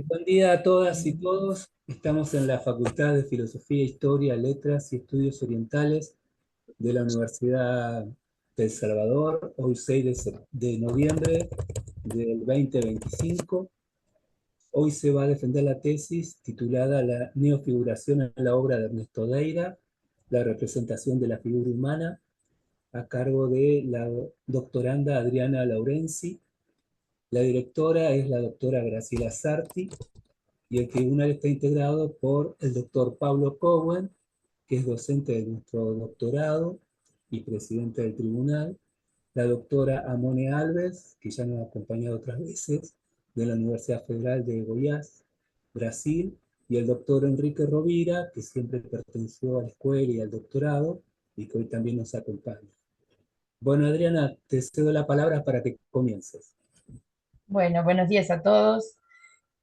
Buen día a todas y todos. Estamos en la Facultad de Filosofía, Historia, Letras y Estudios Orientales de la Universidad de El Salvador, hoy 6 de noviembre del 2025. Hoy se va a defender la tesis titulada La neofiguración en la obra de Ernesto Deira, la representación de la figura humana, a cargo de la doctoranda Adriana Laurenzi. La directora es la doctora Graciela Sarti, y el tribunal está integrado por el doctor Pablo Cowen, que es docente de nuestro doctorado y presidente del tribunal, la doctora Amone Alves, que ya nos ha acompañado otras veces, de la Universidad Federal de Goiás, Brasil, y el doctor Enrique Rovira, que siempre perteneció a la escuela y al doctorado, y que hoy también nos acompaña. Bueno, Adriana, te cedo la palabra para que comiences. Bueno, buenos días a todos.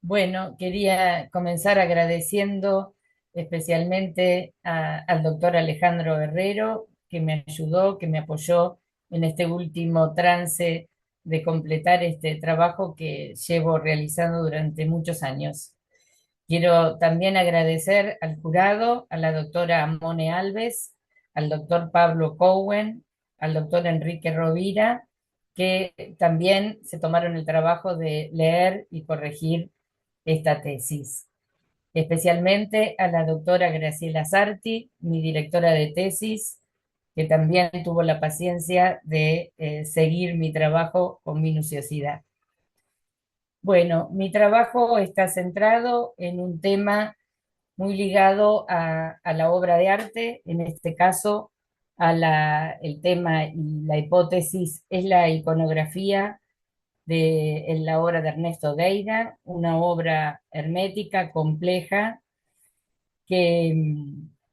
Bueno, quería comenzar agradeciendo especialmente al doctor Alejandro Herrero, que me ayudó, que me apoyó en este último trance de completar este trabajo que llevo realizando durante muchos años. Quiero también agradecer al jurado, a la doctora Mone Alves, al doctor Pablo Cowen, al doctor Enrique Rovira, que también se tomaron el trabajo de leer y corregir esta tesis. Especialmente a la doctora Graciela Sarti, mi directora de tesis, que también tuvo la paciencia de seguir mi trabajo con minuciosidad. Bueno, mi trabajo está centrado en un tema muy ligado a la obra de arte, en este caso el tema y la hipótesis es la iconografía en la obra de Ernesto Deira, una obra hermética, compleja, que,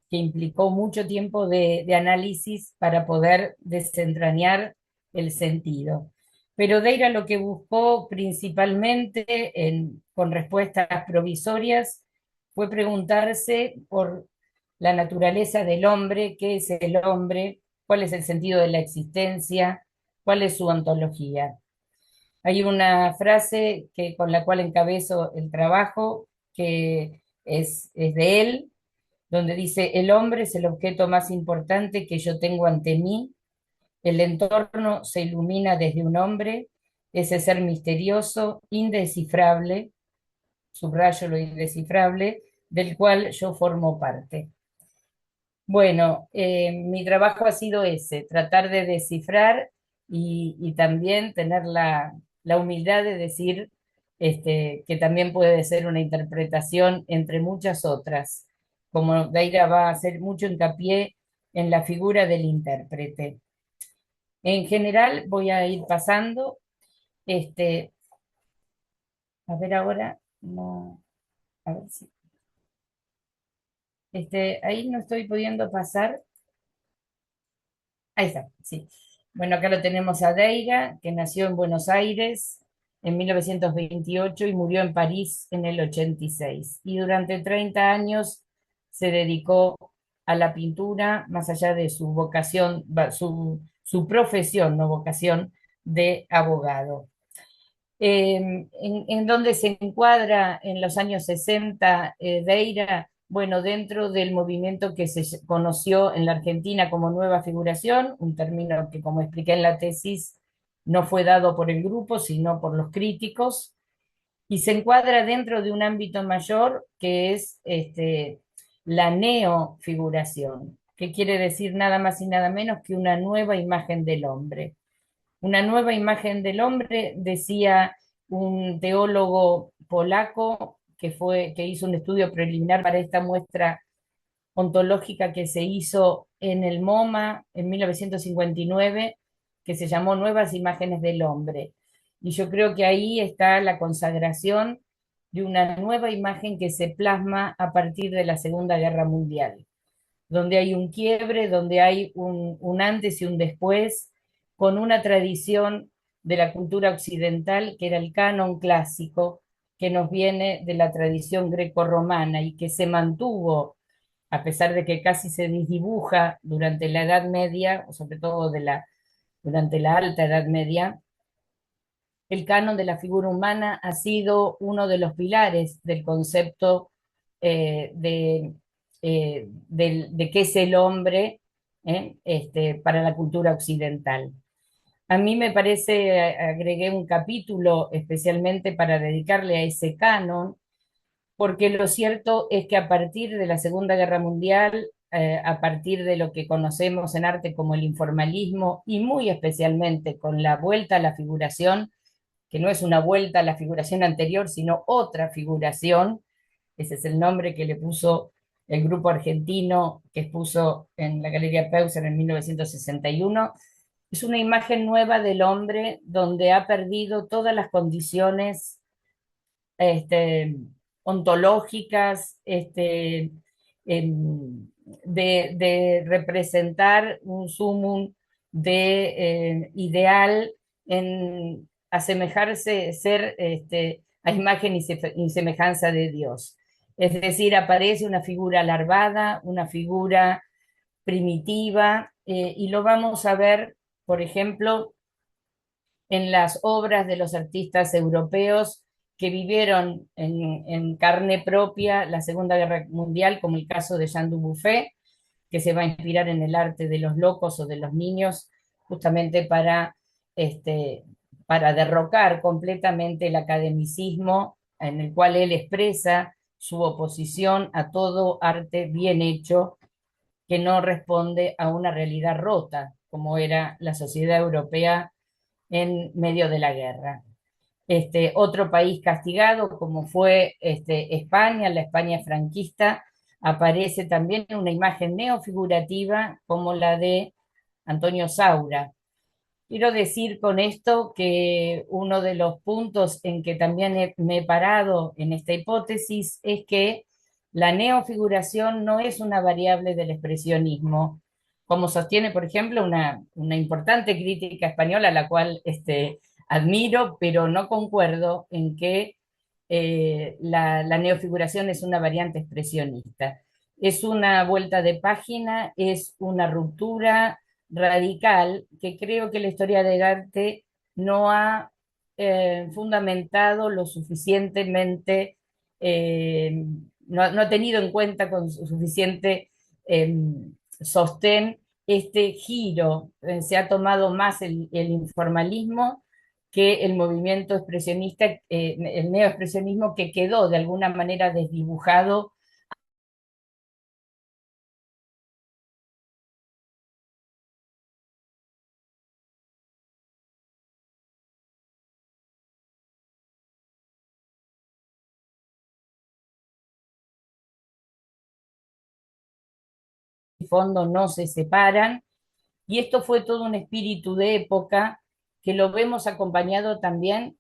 que implicó mucho tiempo de análisis para poder desentrañar el sentido. Pero Deira lo que buscó principalmente con respuestas provisorias fue preguntarse por la naturaleza del hombre, qué es el hombre, cuál es el sentido de la existencia, cuál es su ontología. Hay una frase con la cual encabezo el trabajo, que es de él, donde dice: el hombre es el objeto más importante que yo tengo ante mí, el entorno se ilumina desde un hombre, ese ser misterioso, indescifrable, subrayo lo indescifrable, del cual yo formo parte. Bueno, mi trabajo ha sido ese, tratar de descifrar y también tener la humildad de decir que también puede ser una interpretación entre muchas otras, como Daira va a hacer mucho hincapié en la figura del intérprete. En general voy a ir pasando, este, a ver ahora, no, a ver si, ahí no estoy pudiendo pasar. Ahí está, sí. Bueno, acá lo tenemos a Deira, que nació en Buenos Aires en 1928 y murió en París en el 86. Y durante 30 años se dedicó a la pintura, más allá de su vocación, su profesión, no vocación, de abogado. En donde se encuadra en los años 60 Deira, bueno, dentro del movimiento que se conoció en la Argentina como nueva figuración, un término que, como expliqué en la tesis, no fue dado por el grupo, sino por los críticos, y se encuadra dentro de un ámbito mayor que es la neofiguración, que quiere decir nada más y nada menos que una nueva imagen del hombre. Una nueva imagen del hombre, decía un teólogo polaco que hizo un estudio preliminar para esta muestra ontológica que se hizo en el MoMA en 1959, que se llamó Nuevas Imágenes del Hombre. Y yo creo que ahí está la consagración de una nueva imagen que se plasma a partir de la Segunda Guerra Mundial, donde hay un quiebre, donde hay un antes y un después, con una tradición de la cultura occidental que era el canon clásico, que nos viene de la tradición grecorromana y que se mantuvo, a pesar de que casi se desdibuja durante la Edad Media, o sobre todo durante la Alta Edad Media, el canon de la figura humana ha sido uno de los pilares del concepto de qué es el hombre para la cultura occidental. A mí me parece, agregué un capítulo especialmente para dedicarle a ese canon, porque lo cierto es que a partir de la Segunda Guerra Mundial, a partir de lo que conocemos en arte como el informalismo y muy especialmente con la vuelta a la figuración, que no es una vuelta a la figuración anterior, sino otra figuración, ese es el nombre que le puso el grupo argentino que expuso en la Galería Peuser en 1961, es una imagen nueva del hombre donde ha perdido todas las condiciones este, ontológicas, de representar un sumum de ideal en asemejarse, ser a imagen y semejanza de Dios. Es decir, aparece una figura larvada, una figura primitiva, y lo vamos a ver, por ejemplo, en las obras de los artistas europeos que vivieron en carne propia la Segunda Guerra Mundial, como el caso de Jean Dubuffet, que se va a inspirar en el arte de los locos o de los niños, justamente este, para derrocar completamente el academicismo en el cual él expresa su oposición a todo arte bien hecho que no responde a una realidad rota, como era la sociedad europea en medio de la guerra. Otro país castigado, como fue España, la España franquista, aparece también una imagen neofigurativa como la de Antonio Saura. Quiero decir con esto que uno de los puntos en que también me he parado en esta hipótesis es que la neofiguración no es una variable del expresionismo, como sostiene, por ejemplo, una importante crítica española, la cual admiro, pero no concuerdo en que la neofiguración es una variante expresionista. Es una vuelta de página, es una ruptura radical que creo que la historia del arte no ha fundamentado lo suficientemente, no ha tenido en cuenta con suficiente eh, sostén este giro. Se ha tomado más el informalismo que el movimiento expresionista, el neoexpresionismo que quedó de alguna manera desdibujado y fondo no se separan, y esto fue todo un espíritu de época que lo vemos acompañado también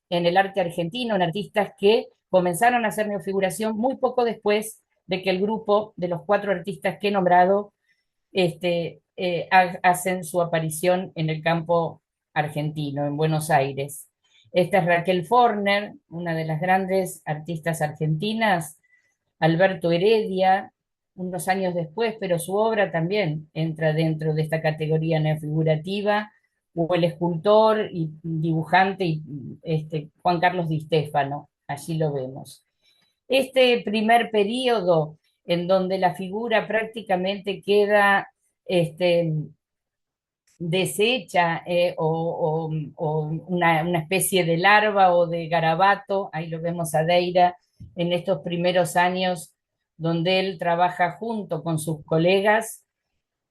en el arte argentino, en artistas que comenzaron a hacer neofiguración muy poco después de que el grupo de los 4 artistas que he nombrado hacen su aparición en el campo argentino, en Buenos Aires. Esta es Raquel Forner, una de las grandes artistas argentinas, Alberto Heredia, unos años después, pero su obra también entra dentro de esta categoría neofigurativa, o el escultor y dibujante Juan Carlos Di Stéfano, allí lo vemos. Este primer periodo en donde la figura prácticamente queda este, deshecha, o una especie de larva o de garabato, ahí lo vemos a Deira en estos primeros años donde él trabaja junto con sus colegas.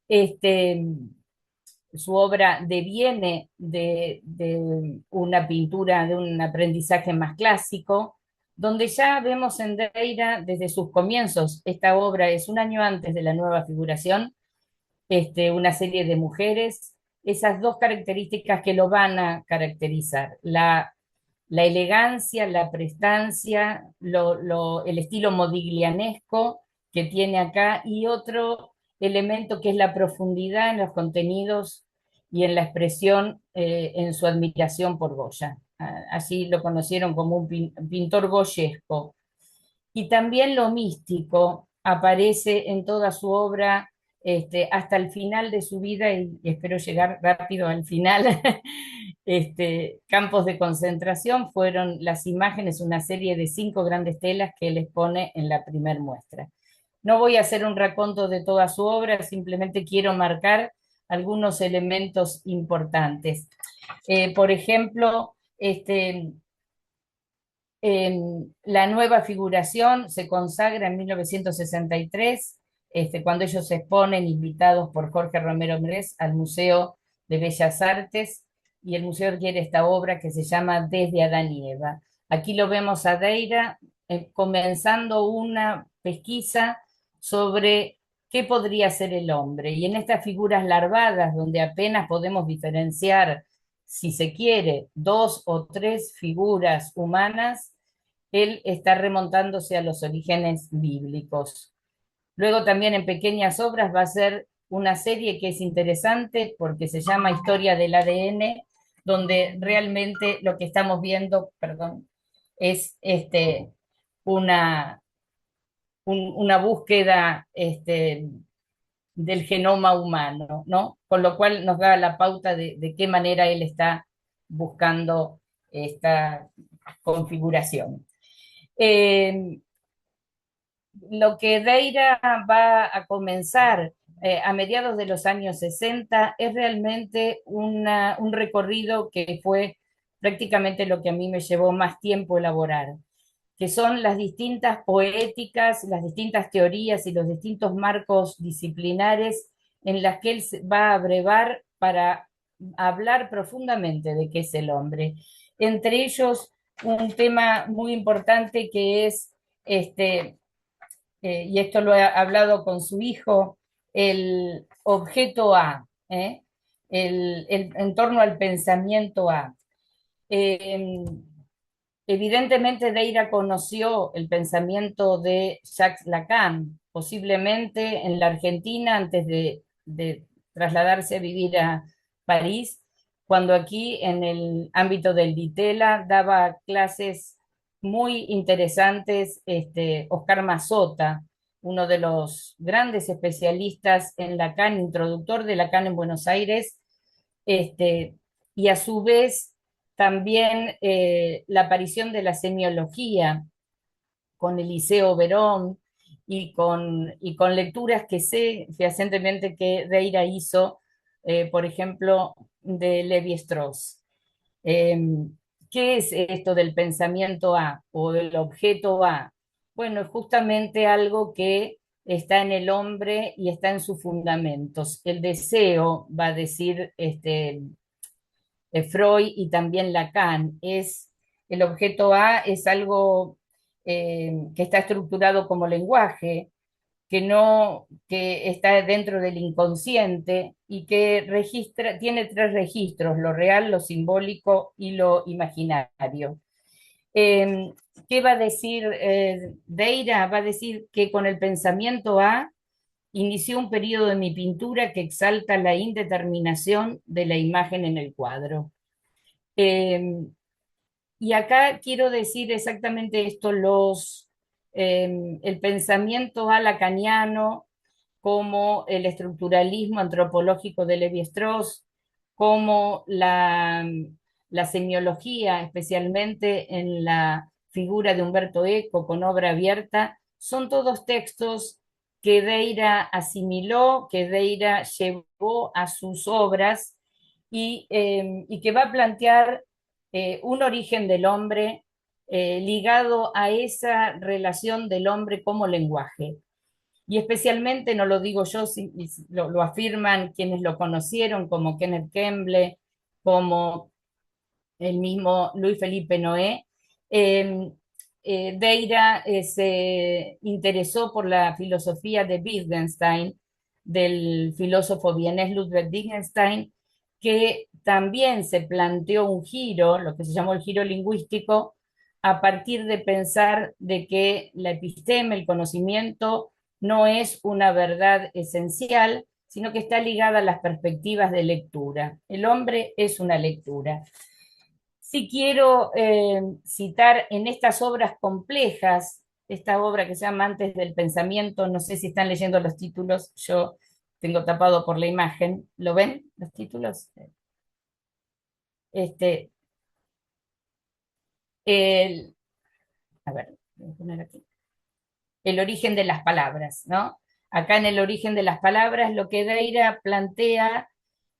Este, Su obra deviene de una pintura, de un aprendizaje más clásico, donde ya vemos en Deira desde sus comienzos, esta obra es un año antes de la nueva figuración, una serie de mujeres, esas dos características que lo van a caracterizar, la elegancia, la prestancia, el estilo modiglianesco que tiene acá, y otro elemento que es la profundidad en los contenidos y en la expresión, en su admiración por Goya. Así lo conocieron como un pintor goyesco. Y también lo místico aparece en toda su obra, hasta el final de su vida, y espero llegar rápido al final. Campos de concentración fueron las imágenes, una serie de 5 grandes telas que él expone en la primer muestra. No voy a hacer un raconto de toda su obra, simplemente quiero marcar algunos elementos importantes. Por ejemplo, la nueva figuración se consagra en 1963, cuando ellos se exponen, invitados por Jorge Romero Mres, al Museo de Bellas Artes, y el museo quiere esta obra que se llama Desde Adán y Eva. Aquí lo vemos a Deira comenzando una pesquisa sobre qué podría ser el hombre. Y en estas figuras larvadas, donde apenas podemos diferenciar, si se quiere, 2 o 3 figuras humanas, él está remontándose a los orígenes bíblicos. Luego también en pequeñas obras va a ser una serie que es interesante porque se llama Historia del ADN, donde realmente lo que estamos viendo, perdón, es una, una búsqueda del genoma humano, ¿no? Con lo cual nos da la pauta de qué manera él está buscando esta configuración. Eh, lo que Deira va a comenzar a mediados de los años 60 es realmente un recorrido que fue prácticamente lo que a mí me llevó más tiempo elaborar, que son las distintas poéticas, las distintas teorías y los distintos marcos disciplinares en las que él va a brevar para hablar profundamente de qué es el hombre. Entre ellos, un tema muy importante que es y esto lo he hablado con su hijo, el objeto A, en torno al pensamiento A. Eh, Evidentemente Deira conoció el pensamiento de Jacques Lacan, posiblemente en la Argentina antes de trasladarse a vivir a París, cuando aquí en el ámbito del Ditela daba clases muy interesantes, Oscar Mazota, uno de los grandes especialistas en Lacan, introductor de Lacan en Buenos Aires, y a su vez también la aparición de la semiología con Eliseo Verón y con lecturas que sé fehacientemente que Deira hizo, por ejemplo, de Levi-Strauss. Eh, ¿Qué es esto del pensamiento A o del objeto A? Bueno, es justamente algo que está en el hombre y está en sus fundamentos. El deseo, va a decir Freud y también Lacan, el objeto A es algo que está estructurado como lenguaje, que está dentro del inconsciente y que tiene 3 registros: lo real, lo simbólico y lo imaginario. Eh, ¿Qué va a decir Deira? Va a decir que con el pensamiento A inició un periodo de mi pintura que exalta la indeterminación de la imagen en el cuadro. Eh, y acá quiero decir exactamente esto, el pensamiento a lacaniano, como el estructuralismo antropológico de Levi-Strauss, como la semiología, especialmente en la figura de Humberto Eco con Obra Abierta, son todos textos que Deira asimiló, que Deira llevó a sus obras y que va a plantear un origen del hombre ligado a esa relación del hombre como lenguaje. Y especialmente, no lo digo yo, lo afirman quienes lo conocieron, como Kenneth Kemble, como el mismo Luis Felipe Noé. Eh, Deira se interesó por la filosofía de Wittgenstein, del filósofo vienés Ludwig Wittgenstein, que también se planteó un giro, lo que se llamó el giro lingüístico, a partir de pensar de que la episteme, el conocimiento, no es una verdad esencial, sino que está ligada a las perspectivas de lectura. El hombre es una lectura. Sí quiero citar en estas obras complejas, esta obra que se llama Antes del pensamiento, no sé si están leyendo los títulos, yo tengo tapado por la imagen. ¿Lo ven los títulos? Este, el, a ver, voy a poner aquí. El origen de las palabras, ¿no? Acá en el origen de las palabras lo que Deira plantea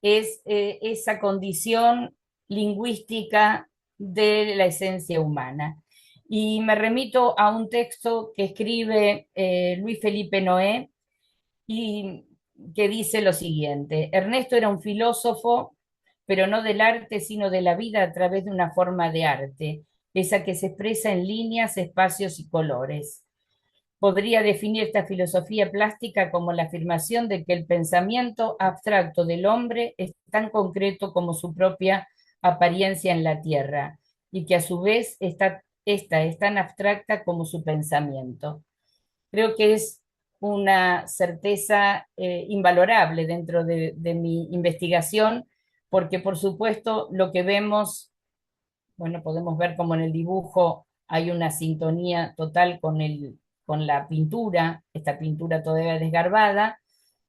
es esa condición lingüística de la esencia humana. Y me remito a un texto que escribe Luis Felipe Noé y que dice lo siguiente: Ernesto era un filósofo, pero no del arte, sino de la vida a través de una forma de arte, esa que se expresa en líneas, espacios y colores. Podría definir esta filosofía plástica como la afirmación de que el pensamiento abstracto del hombre es tan concreto como su propia apariencia en la tierra, y que a su vez esta es tan abstracta como su pensamiento. Creo que es una certeza invalorable dentro de mi investigación, porque por supuesto lo que vemos, bueno, podemos ver como en el dibujo hay una sintonía total con la pintura, esta pintura todavía desgarbada,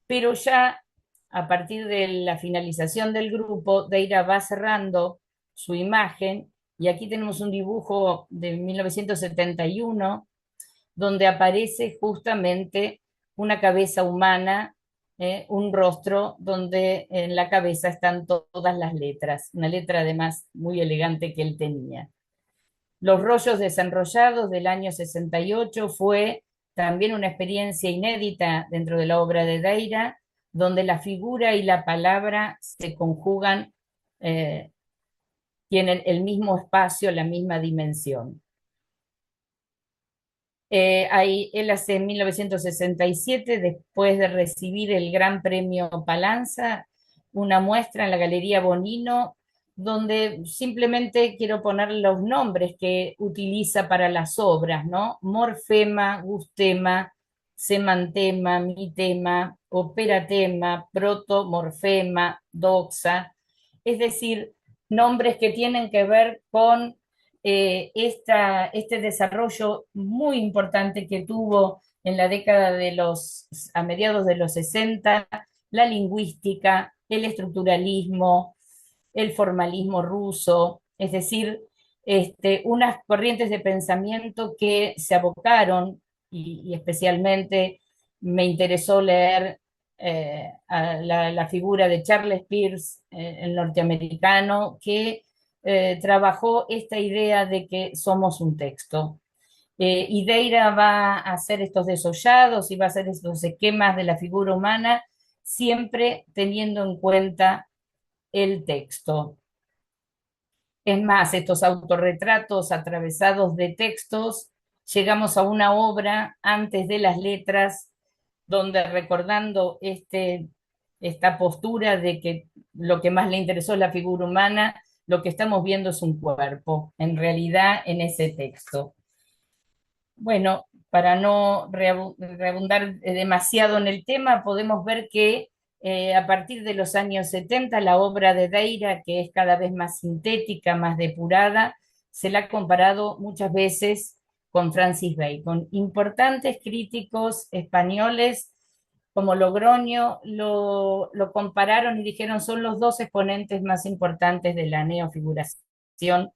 pero ya a partir de la finalización del grupo, Deira va cerrando su imagen, y aquí tenemos un dibujo de 1971 donde aparece justamente una cabeza humana, un rostro donde en la cabeza están todas las letras, una letra además muy elegante que él tenía. Los rollos desenrollados del año 68 fue también una experiencia inédita dentro de la obra de Deira, donde la figura y la palabra se conjugan, eh, tienen el mismo espacio, la misma dimensión. Él hace en 1967, después de recibir el Gran Premio Palanza, una muestra en la Galería Bonino, donde simplemente quiero poner los nombres que utiliza para las obras, ¿no? Morfema, gustema, semantema, mitema, operatema, protomorfema, doxa, es decir, nombres que tienen que ver con este desarrollo muy importante que tuvo en la década a mediados de los 60, la lingüística, el estructuralismo, el formalismo ruso, es decir, unas corrientes de pensamiento que se abocaron, y especialmente me interesó leer a la figura de Charles Peirce, el norteamericano, que trabajó esta idea de que somos un texto. Y Deira va a hacer estos desollados y va a hacer estos esquemas de la figura humana, siempre teniendo en cuenta el texto. Es más, estos autorretratos atravesados de textos, llegamos a una obra antes de las letras, donde recordando esta postura de que lo que más le interesó es la figura humana, lo que estamos viendo es un cuerpo, en realidad, en ese texto. Bueno, para no reabundar demasiado en el tema, podemos ver que a partir de los años 70 la obra de Deira, que es cada vez más sintética, más depurada, se la ha comparado muchas veces con Francis Bacon. Importantes críticos españoles como Logroño lo compararon y dijeron son los dos exponentes más importantes de la neofiguración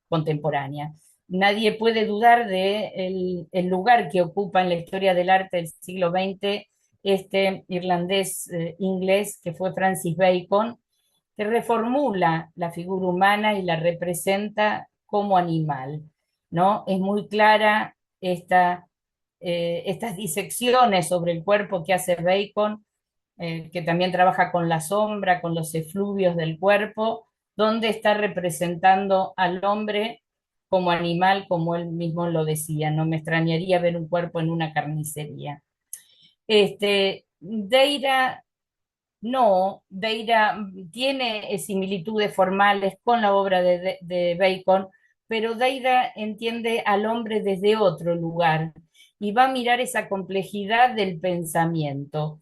contemporánea. Nadie puede dudar de el lugar que ocupa en la historia del arte del siglo XX este irlandés inglés que fue Francis Bacon, que reformula la figura humana y la representa como animal, ¿no? Es muy clara estas disecciones sobre el cuerpo que hace Bacon, que también trabaja con la sombra, con los efluvios del cuerpo, donde está representando al hombre como animal, como él mismo lo decía. No me extrañaría ver un cuerpo en una carnicería. Deira no, Deira tiene similitudes formales con la obra de Bacon, pero Deira entiende al hombre desde otro lugar y va a mirar esa complejidad del pensamiento.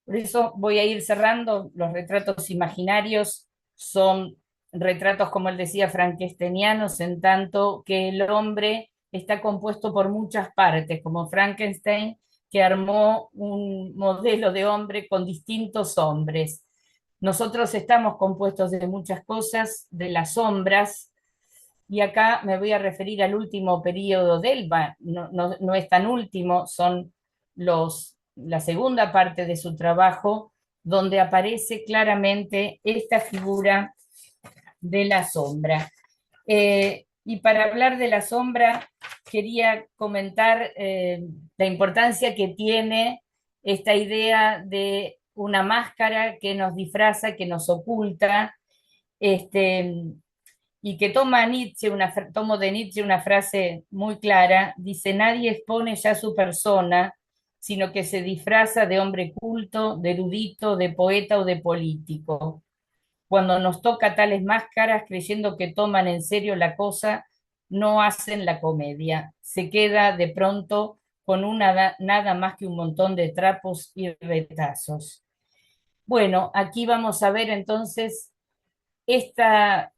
Por eso voy a ir cerrando. Los retratos imaginarios son retratos, como él decía, frankensteinianos, en tanto que el hombre está compuesto por muchas partes, como Frankenstein que armó un modelo de hombre con distintos hombres. Nosotros estamos compuestos de muchas cosas, de las sombras, y acá me voy a referir al último periodo de Elba, no es tan último, son la segunda parte de su trabajo, donde aparece claramente esta figura de la sombra. Y para hablar de la sombra, quería comentar la importancia que tiene esta idea de una máscara que nos disfraza, que nos oculta, este, y que toma Nietzsche, tomo de Nietzsche una frase muy clara, dice, nadie expone ya su persona, sino que se disfraza de hombre culto, de erudito, de poeta o de político. Cuando nos toca tales máscaras, creyendo que toman en serio la cosa, no hacen la comedia. Se queda de pronto con nada más que un montón de trapos y retazos. Bueno, aquí vamos a ver entonces esta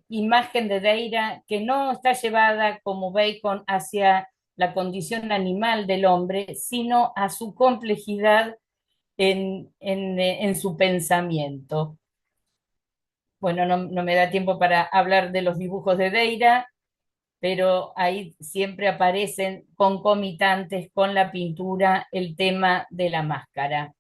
imagen de Deira que no está llevada como Bacon hacia la condición animal del hombre, sino a su complejidad en su pensamiento. Bueno, no me da tiempo para hablar de los dibujos de Deira, pero ahí siempre aparecen concomitantes con la pintura el tema de la máscara.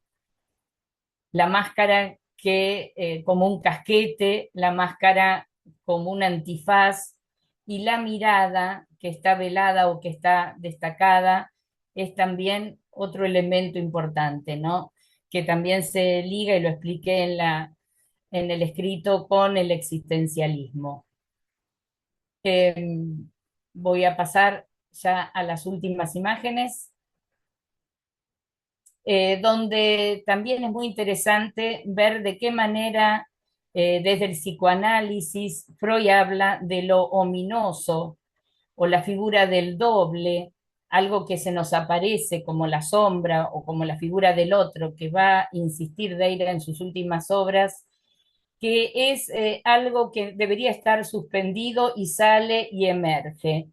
La máscara que como un casquete, la máscara como un antifaz y la mirada que está velada o que está destacada es también otro elemento importante, ¿no? Que también se liga, y lo expliqué en el escrito, con el existencialismo. Eh, Voy a pasar ya a las últimas imágenes, donde también es muy interesante ver de qué manera desde el psicoanálisis Freud habla de lo ominoso o la figura del doble, algo que se nos aparece como la sombra o como la figura del otro, que va a insistir Deira en sus últimas obras, que es algo que debería estar suspendido y sale y emerge.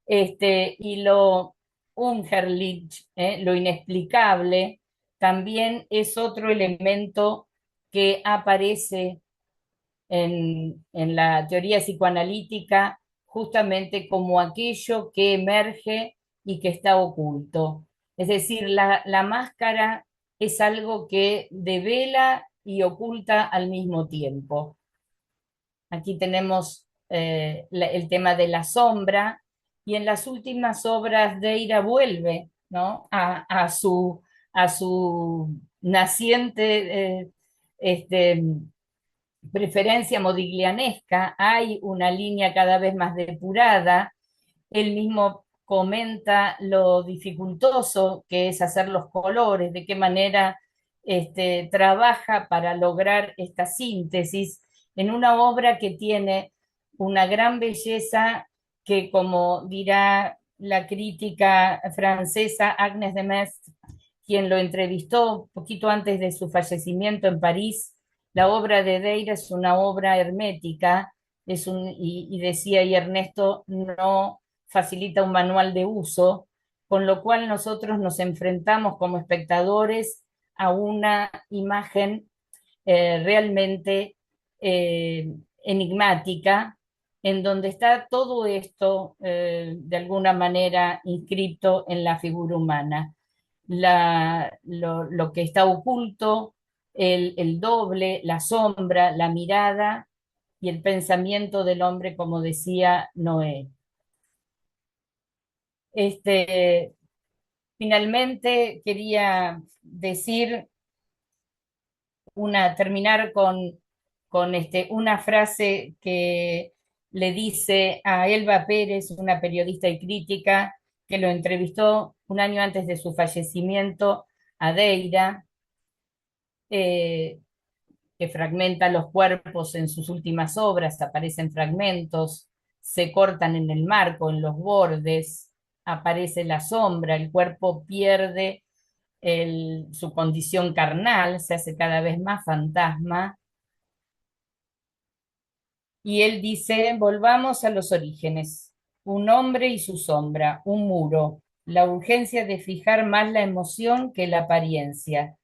Y lo Unherrlich, lo inexplicable, también es otro elemento que aparece en la teoría psicoanalítica justamente como aquello que emerge y que está oculto. Es decir, la máscara es algo que devela y oculta al mismo tiempo. Aquí tenemos el tema de la sombra, y en las últimas obras Deira vuelve, ¿no? a su naciente preferencia modiglianesca. Hay una línea cada vez más depurada. Él mismo comenta lo dificultoso que es hacer los colores, de qué manera trabaja para lograr esta síntesis en una obra que tiene una gran belleza que, como dirá la crítica francesa Agnès de Mestre, quien lo entrevistó poquito antes de su fallecimiento en París, la obra de Deira es una obra hermética, y decía, y Ernesto no facilita un manual de uso, con lo cual nosotros nos enfrentamos como espectadores a una imagen realmente enigmática, en donde está todo esto de alguna manera inscrito en la figura humana. Lo que está oculto, el doble, la sombra, la mirada y el pensamiento del hombre, como decía Noé. Este, Finalmente quería decir terminar con una frase que le dice a Elba Pérez, una periodista y crítica, que lo entrevistó un año antes de su fallecimiento a Deira, eh, que fragmenta los cuerpos en sus últimas obras, aparecen fragmentos, se cortan en el marco, en los bordes, aparece la sombra, el cuerpo pierde su condición carnal, se hace cada vez más fantasma, y él dice, volvamos a los orígenes, un hombre y su sombra, un muro, la urgencia de fijar más la emoción que la apariencia.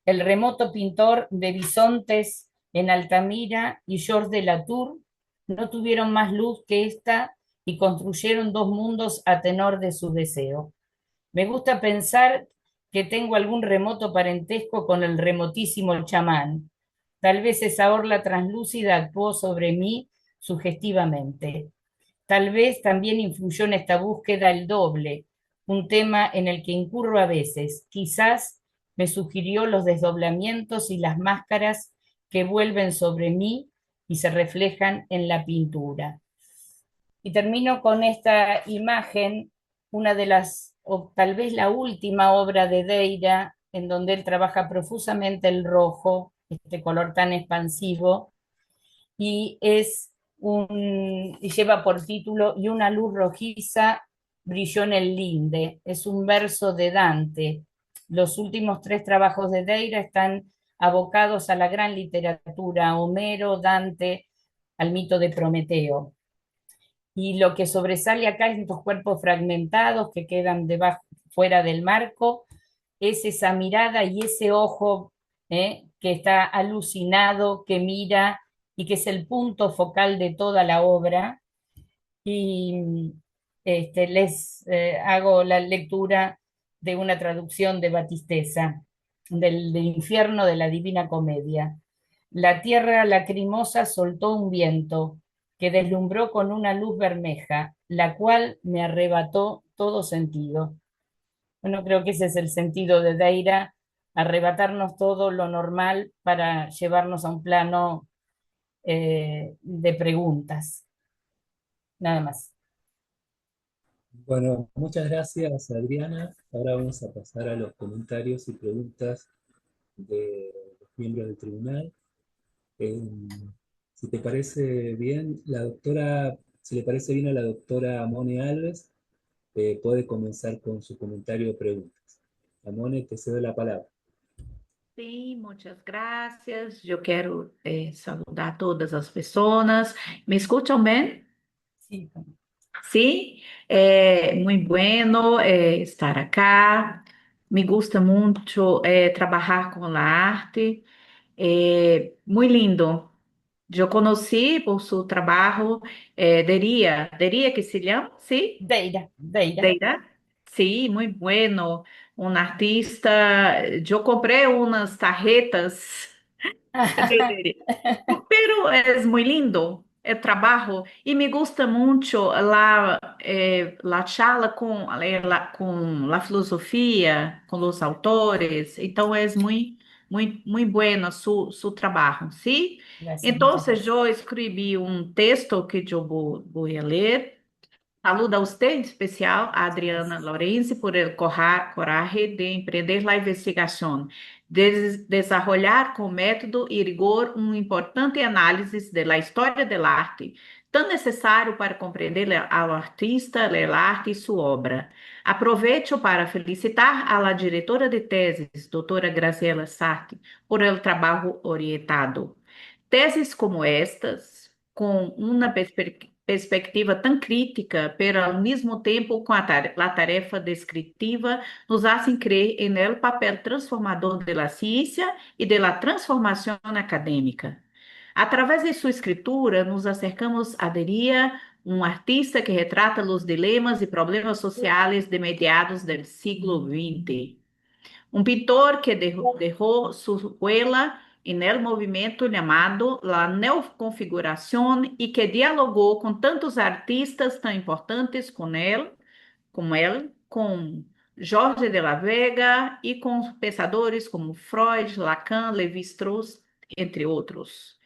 El remoto pintor de bisontes en Altamira y Georges de Latour no tuvieron más luz que esta y construyeron dos mundos a tenor de su deseo. Me gusta pensar que tengo algún remoto parentesco con el remotísimo chamán. Tal vez esa orla translúcida actuó sobre mí sugestivamente. Tal vez también influyó en esta búsqueda el doble, un tema en el que incurro a veces. Quizás me sugirió los desdoblamientos y las máscaras que vuelven sobre mí y se reflejan en la pintura. Y termino con esta imagen, una de las, o tal vez la última obra de Deira, en donde él trabaja profusamente el rojo, este color tan expansivo, y y lleva por título Y una luz rojiza brilló en el linde. Es un verso de Dante. Los últimos tres trabajos de Deira están abocados a la gran literatura, a Homero, Dante, al mito de Prometeo. Y lo que sobresale acá en estos cuerpos fragmentados que quedan debajo, fuera del marco, es esa mirada y ese ojo que está alucinado, que mira y que es el punto focal de toda la obra. Y les hago la lectura de una traducción de Batisteza, del infierno de la Divina Comedia. La tierra lacrimosa soltó un viento que deslumbró con una luz bermeja, la cual me arrebató todo sentido. Bueno, creo que ese es el sentido de Deira, arrebatarnos todo lo normal para llevarnos a un plano de preguntas. Nada más. Bueno, muchas gracias, Adriana. Ahora vamos a pasar a los comentarios y preguntas de los miembros del tribunal. Eh, si te parece bien, si le parece bien a la doctora Mone Alves, puede comenzar con su comentario o preguntas. Mone, te cedo la palabra. Sim, muitas graças. Eu quero saudar todas as pessoas. Me escutam bem? Sí. Sim, muito bueno estar acá. Me gusta muito trabalhar com a arte. Muito lindo. Eu conheci por seu trabalho, Deria que se chama, sim? Deira, Deira. Deira? Sim, muito bueno. Um artista. Eu comprei umas tarjetas. Entendería. Pero es muy lindo el trabajo y me gusta mucho la charla con la filosofía, con los autores. Entonces es muy bueno su trabajo, ¿sí? Gracias, muchas Entonces gracias. yo escribí un texto que yo voy a leer. Saludo a usted, em especial a Adriana Gracias. Laurenci, por el coraje de empreender la investigación, desarrollar con método y rigor una importante análisis de la historia del arte, tan necesario para comprender al artista, el arte y su obra. Aprovecho para felicitar a la directora de tesis, doutora Graciela Sarti, por el trabalho orientado. Teses como estas, com uma perspectiva tão crítica, pero ao mesmo tempo com a tarefa descritiva, nos hacen crer em el papel transformador da ciência e da transformação acadêmica. Através de sua escritura, nos acercamos a Deria, um artista que retrata os dilemas e problemas sociais de mediados do século XX. Un pintor que dejó su huella en el movimiento llamado la neoconfiguración y que dialogó con tantos artistas tan importantes como él, con Jorge de la Vega y con pensadores como Freud, Lacan, Lévi-Strauss, entre otros.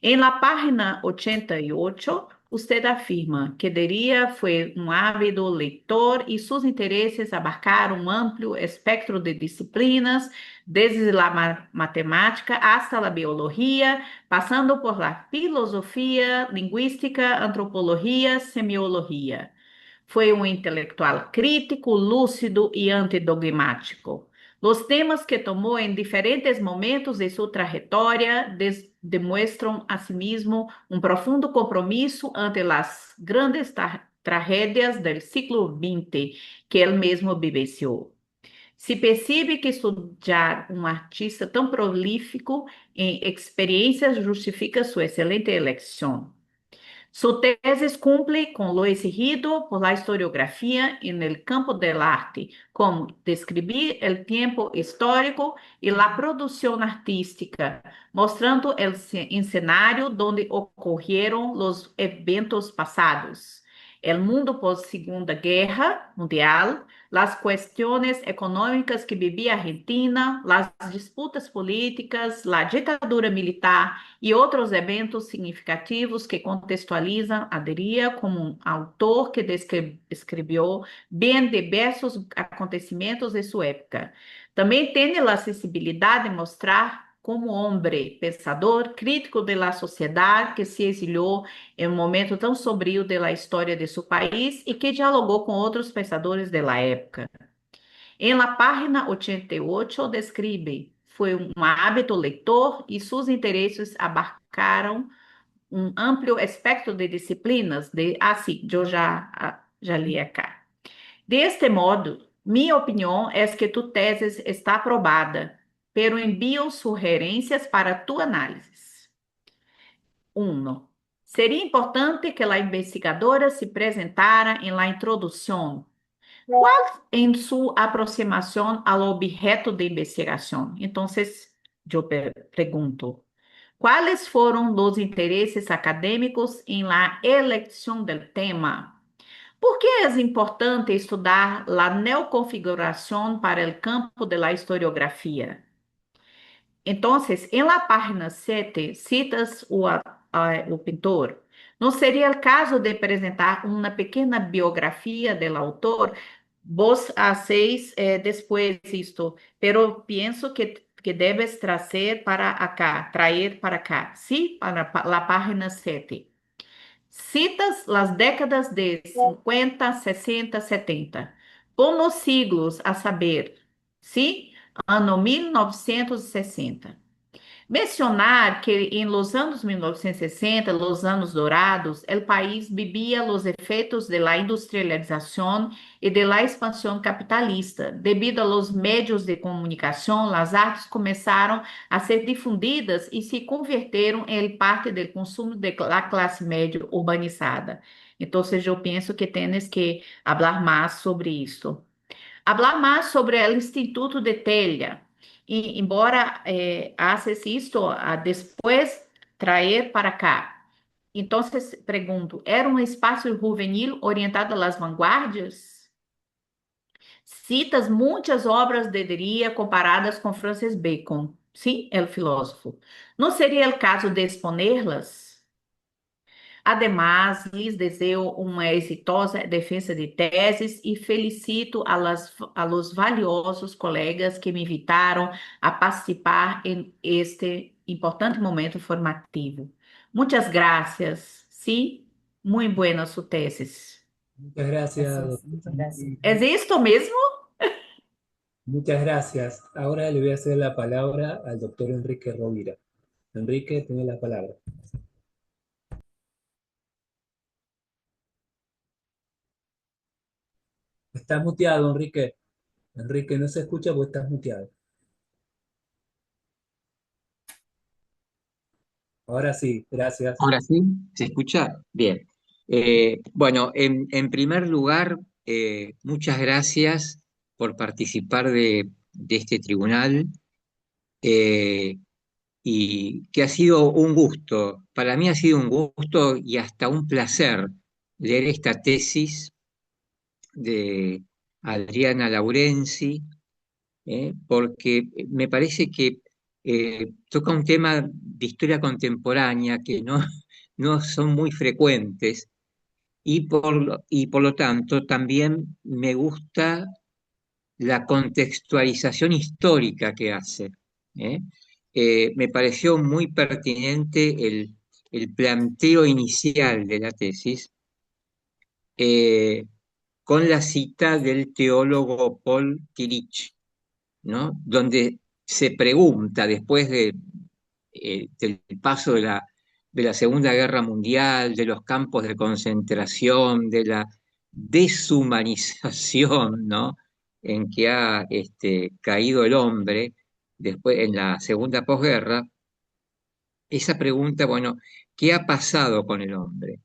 En la página 88, usted afirma que Deria foi um ávido leitor e seus interesses abarcaram um amplo espectro de disciplinas, desde a matemática hasta a biologia, passando por la filosofia, linguística, antropologia, semiologia. Foi um intelectual crítico, lúcido e antidogmático. Os temas que tomou em diferentes momentos de sua trajetória demonstram, asimismo, um profundo compromisso ante as grandes tragédias do século XX que ele mesmo vivenciou. Se percebe que estudar um artista tão prolífico em experiências justifica sua excelente eleição. Su tesis cumple con lo exigido por la historiografía en el campo del arte, como describir el tiempo histórico y la producción artística, mostrando el escenario donde ocurrieron los eventos pasados. El mundo post Segunda Guerra Mundial, las cuestiones económicas que vivía Argentina, las disputas políticas, la dictadura militar e outros eventos significativos que contextualizam a Deria como um autor que descreveu bem diversos acontecimentos de sua época. Também tem a sensibilidade de mostrar como homem, pensador, crítico da sociedade que se exiliou em um momento tão sombrio da história de seu país e que dialogou com outros pensadores da época. Em la página 88 descreve foi um hábito leitor e seus interesses abarcaram um amplo espectro de disciplinas. Sim, eu já li acá. Deste modo, minha opinião é que tu tese está aprovada, pero envio sugerências para tu análise. 1. Seria importante que a investigadora se apresentara em la introdução. ¿Cuál en su aproximación al objeto de investigación? Entonces, yo pregunto, ¿cuáles fueron los intereses académicos en la elección del tema? ¿Por qué es importante estudar la neoconfiguración para el campo de la historiografía? Entonces, en la página 7, citas o pintor. Não seria o caso de apresentar uma pequena biografia do autor? Vos hacéis después isto, pero pienso que debes trazer para acá, traer para acá, ¿sí? Para la página 7. Citas las décadas de 50, 60, 70. Pon los siglos a saber, ¿sí? Ano 1960. Mencionar que em los anos 1960, los anos dourados, o país vivia os efeitos da industrialização e da expansão capitalista. Devido aos meios de comunicação, as artes começaram a ser difundidas e se converteram em parte do consumo da classe média urbanizada. Então, eu penso que tens que falar mais sobre isso. Falar mais sobre o Instituto de Telha. E, embora haces isto depois traer para cá. Então, pergunto, era um espaço juvenil orientado às vanguardas? Citas muitas obras de Deria comparadas com Francis Bacon. Sim, é o filósofo. Não seria o caso de exponerlas? Además, lhes desejo uma exitosa defesa de teses e felicito a los valiosos colegas que me invitaram a participar em este importante momento formativo. Muitas gracias. Sí, muy buenas sus tesis. Muchas gracias, Gracias, doctora. gracias. ¿Es esto mesmo? Muchas gracias. Ahora le voy a hacer la palabra al doctor Enrique Rovira. Enrique, tiene la palabra. Estás muteado, Enrique. Enrique, no se escucha porque estás muteado. Ahora sí, gracias. Ahora sí, ¿se escucha? Bien. Bueno, en primer lugar, muchas gracias por participar de este tribunal y que ha sido un gusto. Para mí ha sido un gusto y hasta un placer leer esta tesis de Adriana Laurenzi, porque me parece que toca un tema de historia contemporánea que no son muy frecuentes y por lo tanto también me gusta la contextualización histórica que hace. ¿eh? Me pareció muy pertinente el planteo inicial de la tesis con la cita del teólogo Paul Tillich, ¿no? Donde se pregunta después del paso de la Segunda Guerra Mundial, de los campos de concentración, de la deshumanización, ¿no? En que ha caído el hombre después en la segunda posguerra, esa pregunta, bueno, ¿qué ha pasado con el hombre?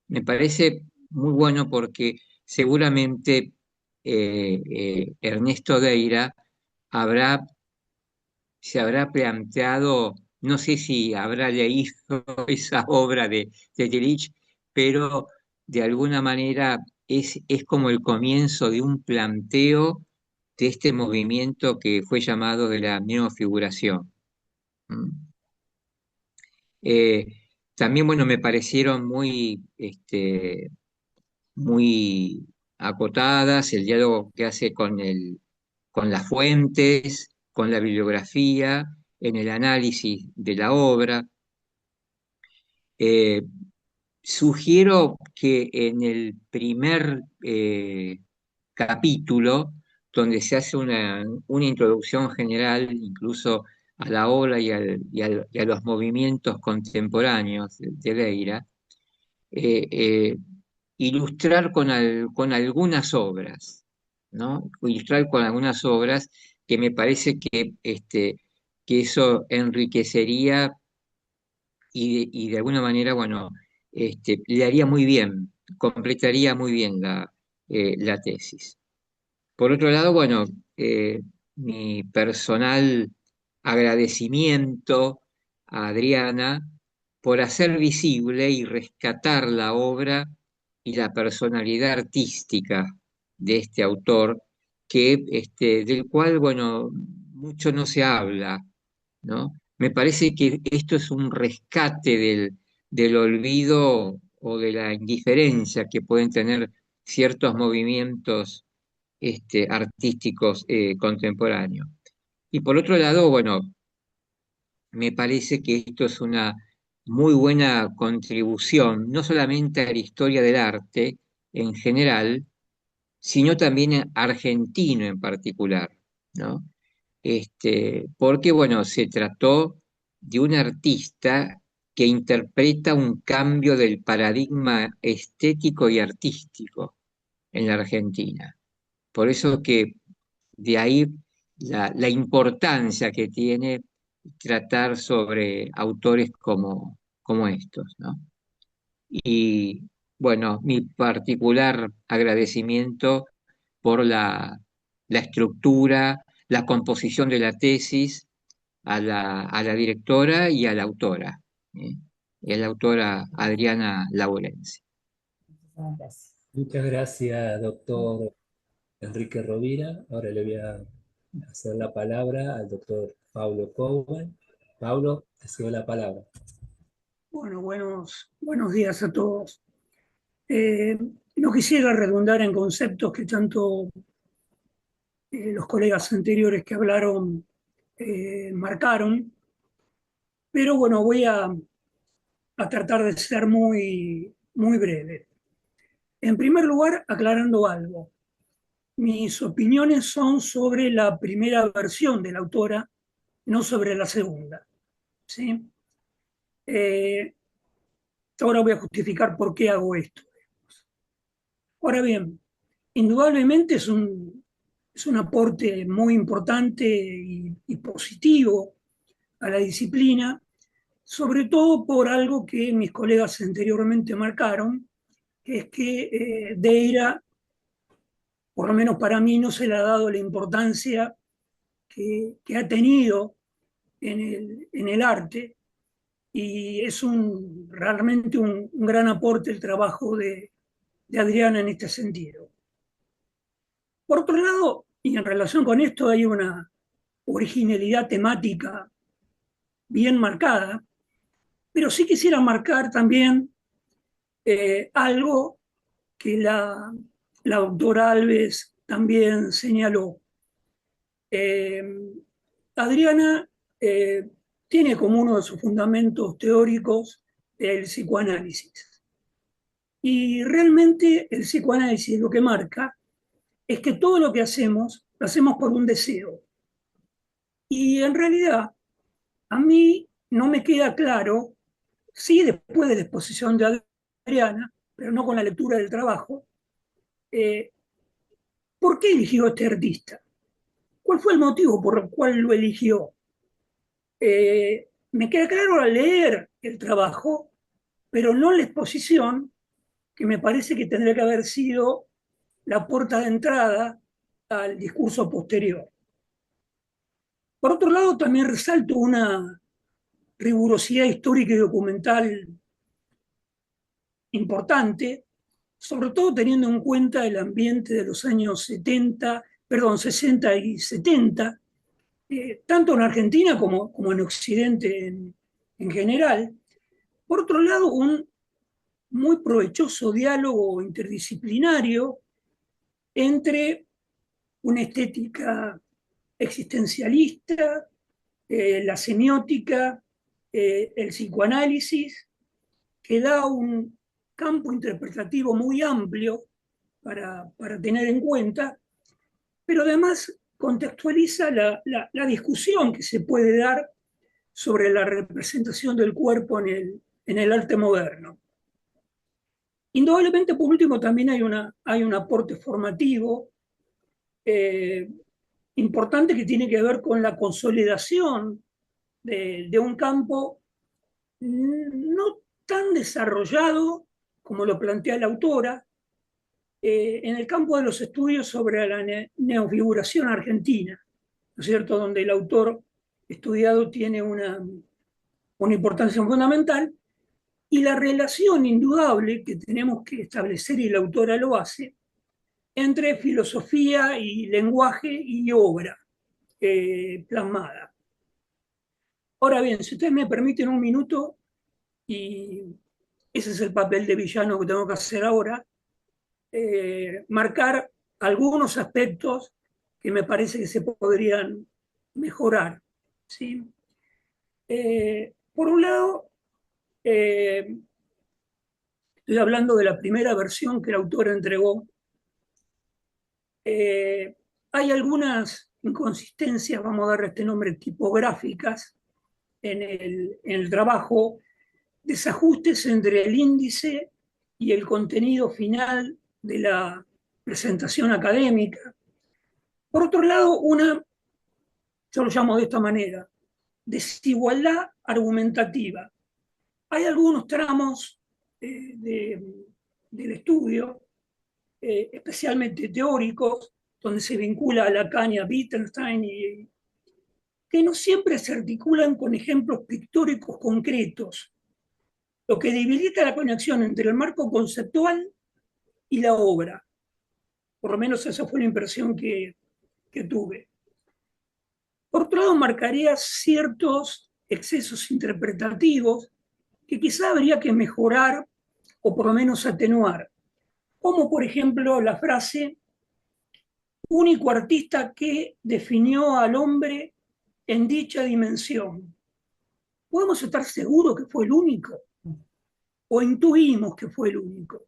Me parece muy bueno porque seguramente Ernesto Deira habrá, se habrá planteado, no sé si habrá leído esa obra de Tillich, pero de alguna manera es como el comienzo de un planteo de este movimiento que fue llamado de la neofiguración. ¿Mm? Eh, También, bueno, me parecieron muy acotadas el diálogo que hace con las fuentes, con la bibliografía, en el análisis de la obra. Eh, Sugiero que en el primer capítulo, donde se hace una introducción general incluso a la obra y a los movimientos contemporáneos de Leira, eh, eh, ilustrar con algunas obras, ¿no? Ilustrar con algunas obras que me parece que eso enriquecería y de alguna manera, bueno, le haría muy bien, completaría muy bien la tesis. Por otro lado, bueno, eh, mi personal agradecimiento a Adriana por hacer visible y rescatar la obra y la personalidad artística de este autor, del cual, bueno, mucho no se habla, ¿no? Me parece que esto es un rescate del olvido o de la indiferencia que pueden tener ciertos movimientos artísticos contemporáneos. Y por otro lado, bueno, me parece que esto es una muy buena contribución, no solamente a la historia del arte en general, sino también argentino en particular, ¿no? Porque, bueno, se trató de un artista que interpreta un cambio del paradigma estético y artístico en la Argentina. Por eso que de ahí la importancia que tiene tratar sobre autores como estos, ¿no? Y bueno, mi particular agradecimiento por la estructura, la composición de la tesis, a la directora y a la autora, ¿eh? Y a la autora Adriana Laurenzi. Muchísimas gracias. Muchas gracias, doctor Enrique Rovira. Ahora le voy a hacer la palabra al doctor Paulo Cowen. Paulo, te cedo la palabra. Bueno, buenos días a todos. No quisiera redundar en conceptos que tanto los colegas anteriores que hablaron marcaron, pero bueno, voy a tratar de ser muy breve. En primer lugar, aclarando algo. Mis opiniones son sobre la primera versión de la autora, no sobre la segunda. ¿Sí? Ahora voy a justificar por qué hago esto. Ahora bien, indudablemente es un aporte muy importante y positivo a la disciplina, sobre todo por algo que mis colegas anteriormente marcaron, que es que Deira, por lo menos para mí, no se le ha dado la importancia que ha tenido en el arte, y es realmente un gran aporte el trabajo de Adriana en este sentido. Por otro lado, y en relación con esto, hay una originalidad temática bien marcada, pero sí quisiera marcar también algo que la doctora Alves también señaló. Eh, Adriana tiene como uno de sus fundamentos teóricos el psicoanálisis. Y realmente el psicoanálisis lo que marca es que todo lo que hacemos, lo hacemos por un deseo. Y en realidad, a mí no me queda claro sí después de la exposición de Adriana, pero no con la lectura del trabajo, eh, ¿por qué eligió a este artista? ¿Cuál fue el motivo por el cual lo eligió? Me queda claro al leer el trabajo, pero no la exposición, que me parece que tendría que haber sido la puerta de entrada al discurso posterior. Por otro lado, también resalto una rigurosidad histórica y documental importante, sobre todo teniendo en cuenta el ambiente de los años 60 y 70, tanto en Argentina como en Occidente en general. Por otro lado, un muy provechoso diálogo interdisciplinario entre una estética existencialista, la semiótica, el psicoanálisis, que da un campo interpretativo muy amplio para tener en cuenta, pero además contextualiza la discusión que se puede dar sobre la representación del cuerpo en el arte moderno. Indudablemente, por último, también hay un aporte formativo eh, importante que tiene que ver con la consolidación de un campo no tan desarrollado como lo plantea la autora, en el campo de los estudios sobre la neofiguración argentina, ¿no es cierto?, donde el autor estudiado tiene una importancia fundamental, y la relación indudable que tenemos que establecer, y la autora lo hace, entre filosofía y lenguaje y obra plasmada. Ahora bien, si ustedes me permiten un minuto, y ese es el papel de villano que tengo que hacer ahora, marcar algunos aspectos que me parece que se podrían mejorar. ¿Sí? Por un lado, estoy hablando de la primera versión que el autor entregó. Hay algunas inconsistencias, vamos a darle este nombre, tipográficas en el trabajo, desajustes entre el índice y el contenido final de la presentación académica. Por otro lado, yo lo llamo de esta manera, desigualdad argumentativa. Hay algunos tramos del estudio, especialmente teóricos, donde se vincula a Lacan y a Wittgenstein, que no siempre se articulan con ejemplos pictóricos concretos, lo que debilita la conexión entre el marco conceptual y la obra. Por lo menos esa fue la impresión que tuve. Por otro lado, marcaría ciertos excesos interpretativos que quizá habría que mejorar o por lo menos atenuar, como por ejemplo la frase único artista que definió al hombre en dicha dimensión. ¿Podemos estar seguros que fue el único? ¿O intuimos que fue el único?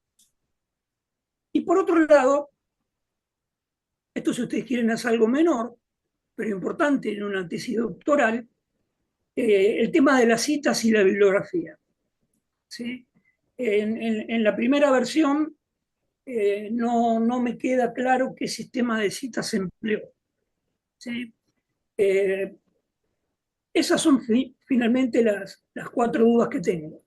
Y por otro lado, esto si ustedes quieren es algo menor, pero importante en una tesis doctoral, el tema de las citas y la bibliografía. ¿Sí? En la primera versión no me queda claro qué sistema de citas se empleó. ¿Sí? Esas son finalmente las cuatro dudas que tengo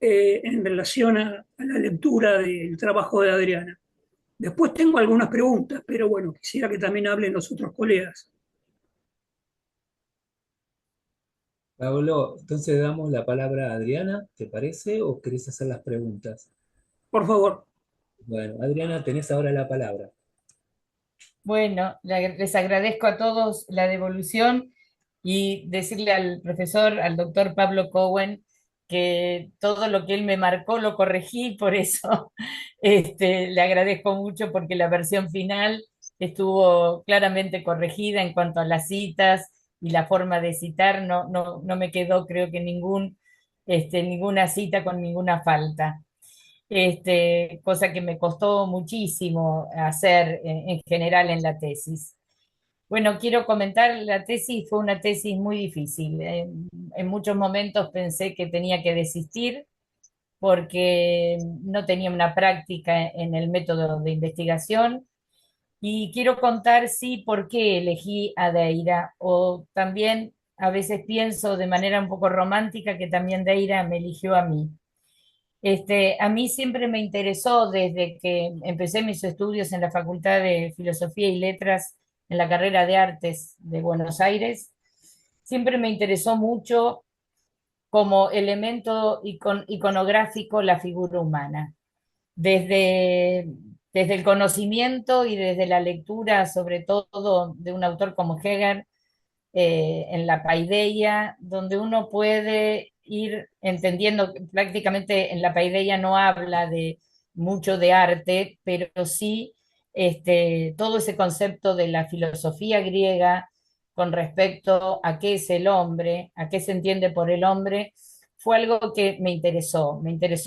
en relación a la lectura del trabajo de Adriana. Después tengo algunas preguntas, pero bueno, quisiera que también hablen los otros colegas. Pablo, entonces damos la palabra a Adriana, ¿te parece? ¿O querés hacer las preguntas? Por favor. Bueno, Adriana, tenés ahora la palabra. Bueno, les agradezco a todos la devolución y decirle al profesor, al doctor Pablo Cowen, que todo lo que él me marcó lo corregí, por eso le agradezco mucho porque la versión final estuvo claramente corregida en cuanto a las citas y la forma de citar, no me quedó creo que ninguna cita con ninguna falta. Cosa que me costó muchísimo hacer en general en la tesis. Bueno, quiero comentar, la tesis fue una tesis muy difícil. En muchos momentos pensé que tenía que desistir porque no tenía una práctica en el método de investigación. Y quiero contar, sí, por qué elegí a Deira, o también a veces pienso de manera un poco romántica que también Deira me eligió a mí. A mí siempre me interesó desde que empecé mis estudios en la Facultad de Filosofía y Letras en la carrera de Artes de Buenos Aires. Siempre me interesó mucho como elemento iconográfico la figura humana. Desde, desde el conocimiento y desde la lectura, sobre todo de un autor como Hegel, en la paideia, donde uno puede ir entendiendo, prácticamente en la paideia no habla de mucho de arte, pero sí todo ese concepto de la filosofía griega con respecto a qué es el hombre, a qué se entiende por el hombre, fue algo que me interesó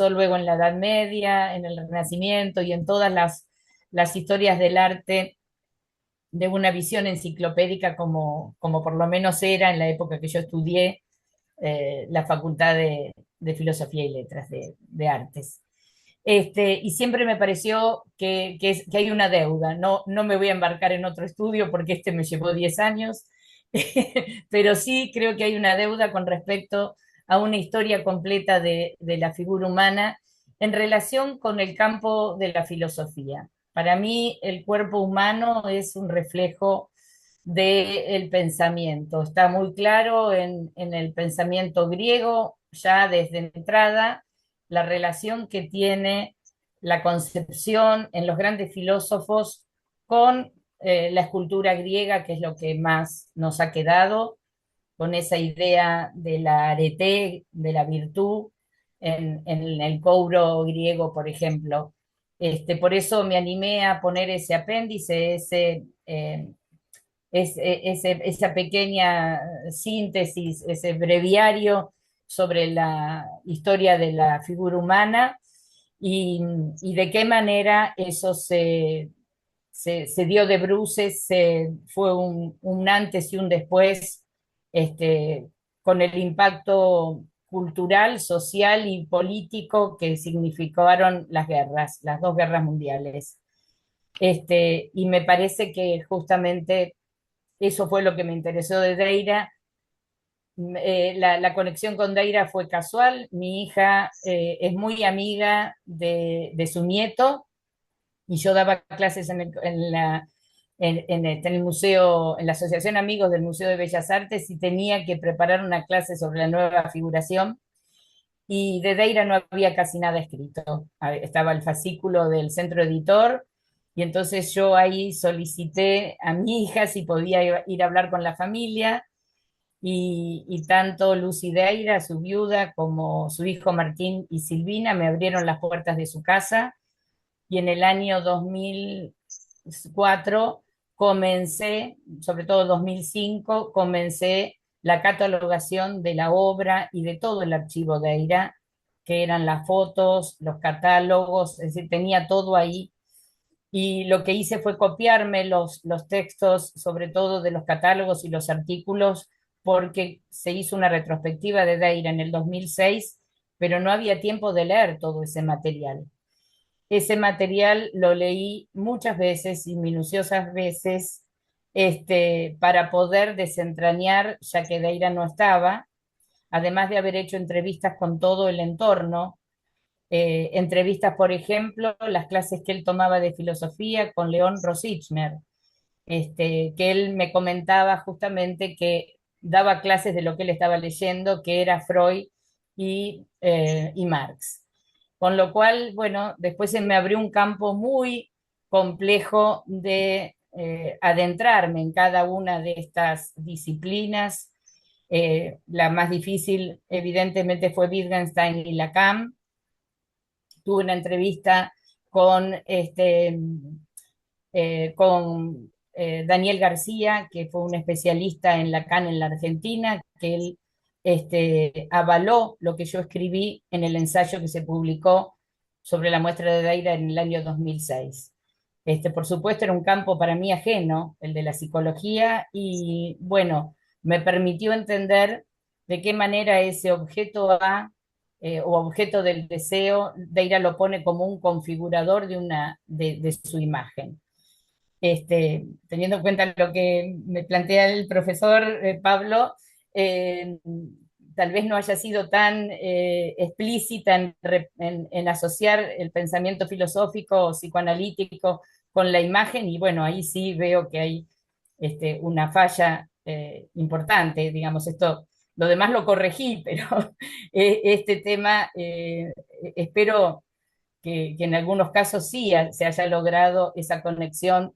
luego en la Edad Media, en el Renacimiento y en todas las historias del arte de una visión enciclopédica como por lo menos era en la época que yo estudié la Facultad de Filosofía y Letras de Artes. Y siempre me pareció que hay una deuda. No, no me voy a embarcar en otro estudio porque este me llevó 10 años, pero sí creo que hay una deuda con respecto a una historia completa de la figura humana en relación con el campo de la filosofía. Para mí, el cuerpo humano es un reflejo del pensamiento. Está muy claro en el pensamiento griego, ya desde entrada, la relación que tiene la concepción en los grandes filósofos con la escultura griega, que es lo que más nos ha quedado, con esa idea de la arete, de la virtud, en el cobro griego, por ejemplo. Por eso me animé a poner ese apéndice, esa pequeña síntesis, ese breviario sobre la historia de la figura humana y de qué manera eso se dio de bruces, fue un antes y un después, este, con el impacto cultural, social y político que significaron las guerras, las dos guerras mundiales. Y me parece que justamente eso fue lo que me interesó de Deira. La conexión con Deira fue casual. Mi hija es muy amiga de su nieto y yo daba clases en el museo, en la Asociación Amigos del Museo de Bellas Artes y tenía que preparar una clase sobre la nueva figuración y de Deira no había casi nada escrito. Estaba el fascículo del centro editor y entonces yo ahí solicité a mi hija si podía ir a hablar con la familia y tanto Lucy Deira, su viuda, como su hijo Martín y Silvina me abrieron las puertas de su casa y en el año 2004 comencé, sobre todo 2005, comencé la catalogación de la obra y de todo el archivo de Eira, que eran las fotos, los catálogos, es decir, tenía todo ahí. Y lo que hice fue copiarme los textos, sobre todo de los catálogos y los artículos, porque se hizo una retrospectiva de Deira en el 2006, pero no había tiempo de leer todo ese material. Ese material lo leí muchas veces y minuciosas veces para poder desentrañar, ya que Deira no estaba, además de haber hecho entrevistas con todo el entorno, entrevistas, por ejemplo, las clases que él tomaba de filosofía con León Rosichner, que él me comentaba justamente que daba clases de lo que él estaba leyendo, que era Freud y Marx. Con lo cual, bueno, después se me abrió un campo muy complejo de adentrarme en cada una de estas disciplinas. La más difícil, evidentemente, fue Wittgenstein y Lacan. Tuve una entrevista con, Daniel García, que fue un especialista en Lacan en la Argentina, que él avaló lo que yo escribí en el ensayo que se publicó sobre la muestra de Deira en el año 2006. Por supuesto, era un campo para mí ajeno, el de la psicología, y bueno, me permitió entender de qué manera ese objeto A o objeto del deseo, Deira lo pone como un configurador de su imagen. Teniendo en cuenta lo que me plantea el profesor Pablo, eh, tal vez no haya sido tan explícita en asociar el pensamiento filosófico o psicoanalítico con la imagen, y bueno, ahí sí veo que hay una falla importante, digamos, lo demás lo corregí, pero este tema espero que en algunos casos sí se haya logrado esa conexión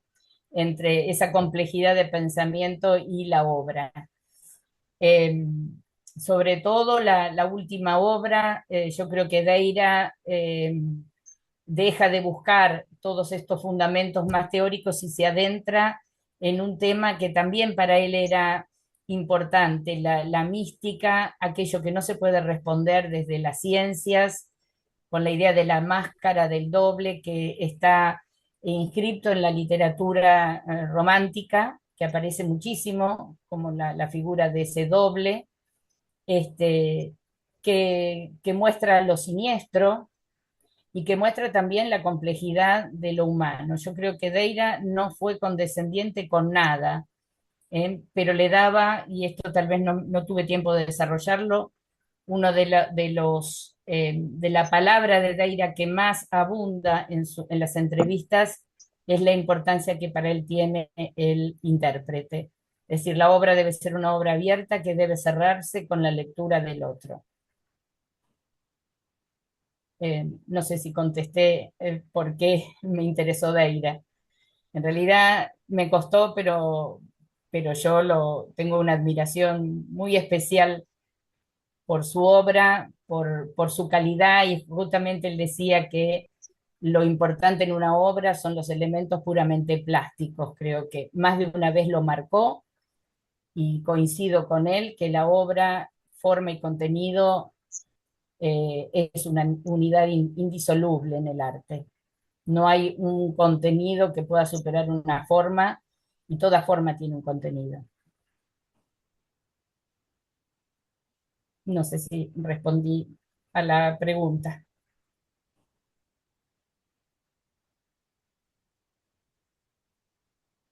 entre esa complejidad de pensamiento y la obra. Eh, Sobre todo la última obra, yo creo que Deira deja de buscar todos estos fundamentos más teóricos y se adentra en un tema que también para él era importante, la mística, aquello que no se puede responder desde las ciencias, con la idea de la máscara del doble que está inscripto en la literatura romántica, que aparece muchísimo, como la figura de ese doble, este, que muestra lo siniestro y que muestra también la complejidad de lo humano. Yo creo que Deira no fue condescendiente con nada, pero le daba, y esto tal vez no tuve tiempo de desarrollarlo, uno de la palabra de Deira que más abunda en las entrevistas es la importancia que para él tiene el intérprete. Es decir, la obra debe ser una obra abierta que debe cerrarse con la lectura del otro. No sé si contesté por qué me interesó Deira. En realidad me costó, pero yo tengo una admiración muy especial por su obra, por su calidad, y justamente él decía que lo importante en una obra son los elementos puramente plásticos. Creo que más de una vez lo marcó y coincido con él que la obra, forma y contenido es una unidad indisoluble en el arte. No hay un contenido que pueda superar una forma y toda forma tiene un contenido. No sé si respondí a la pregunta.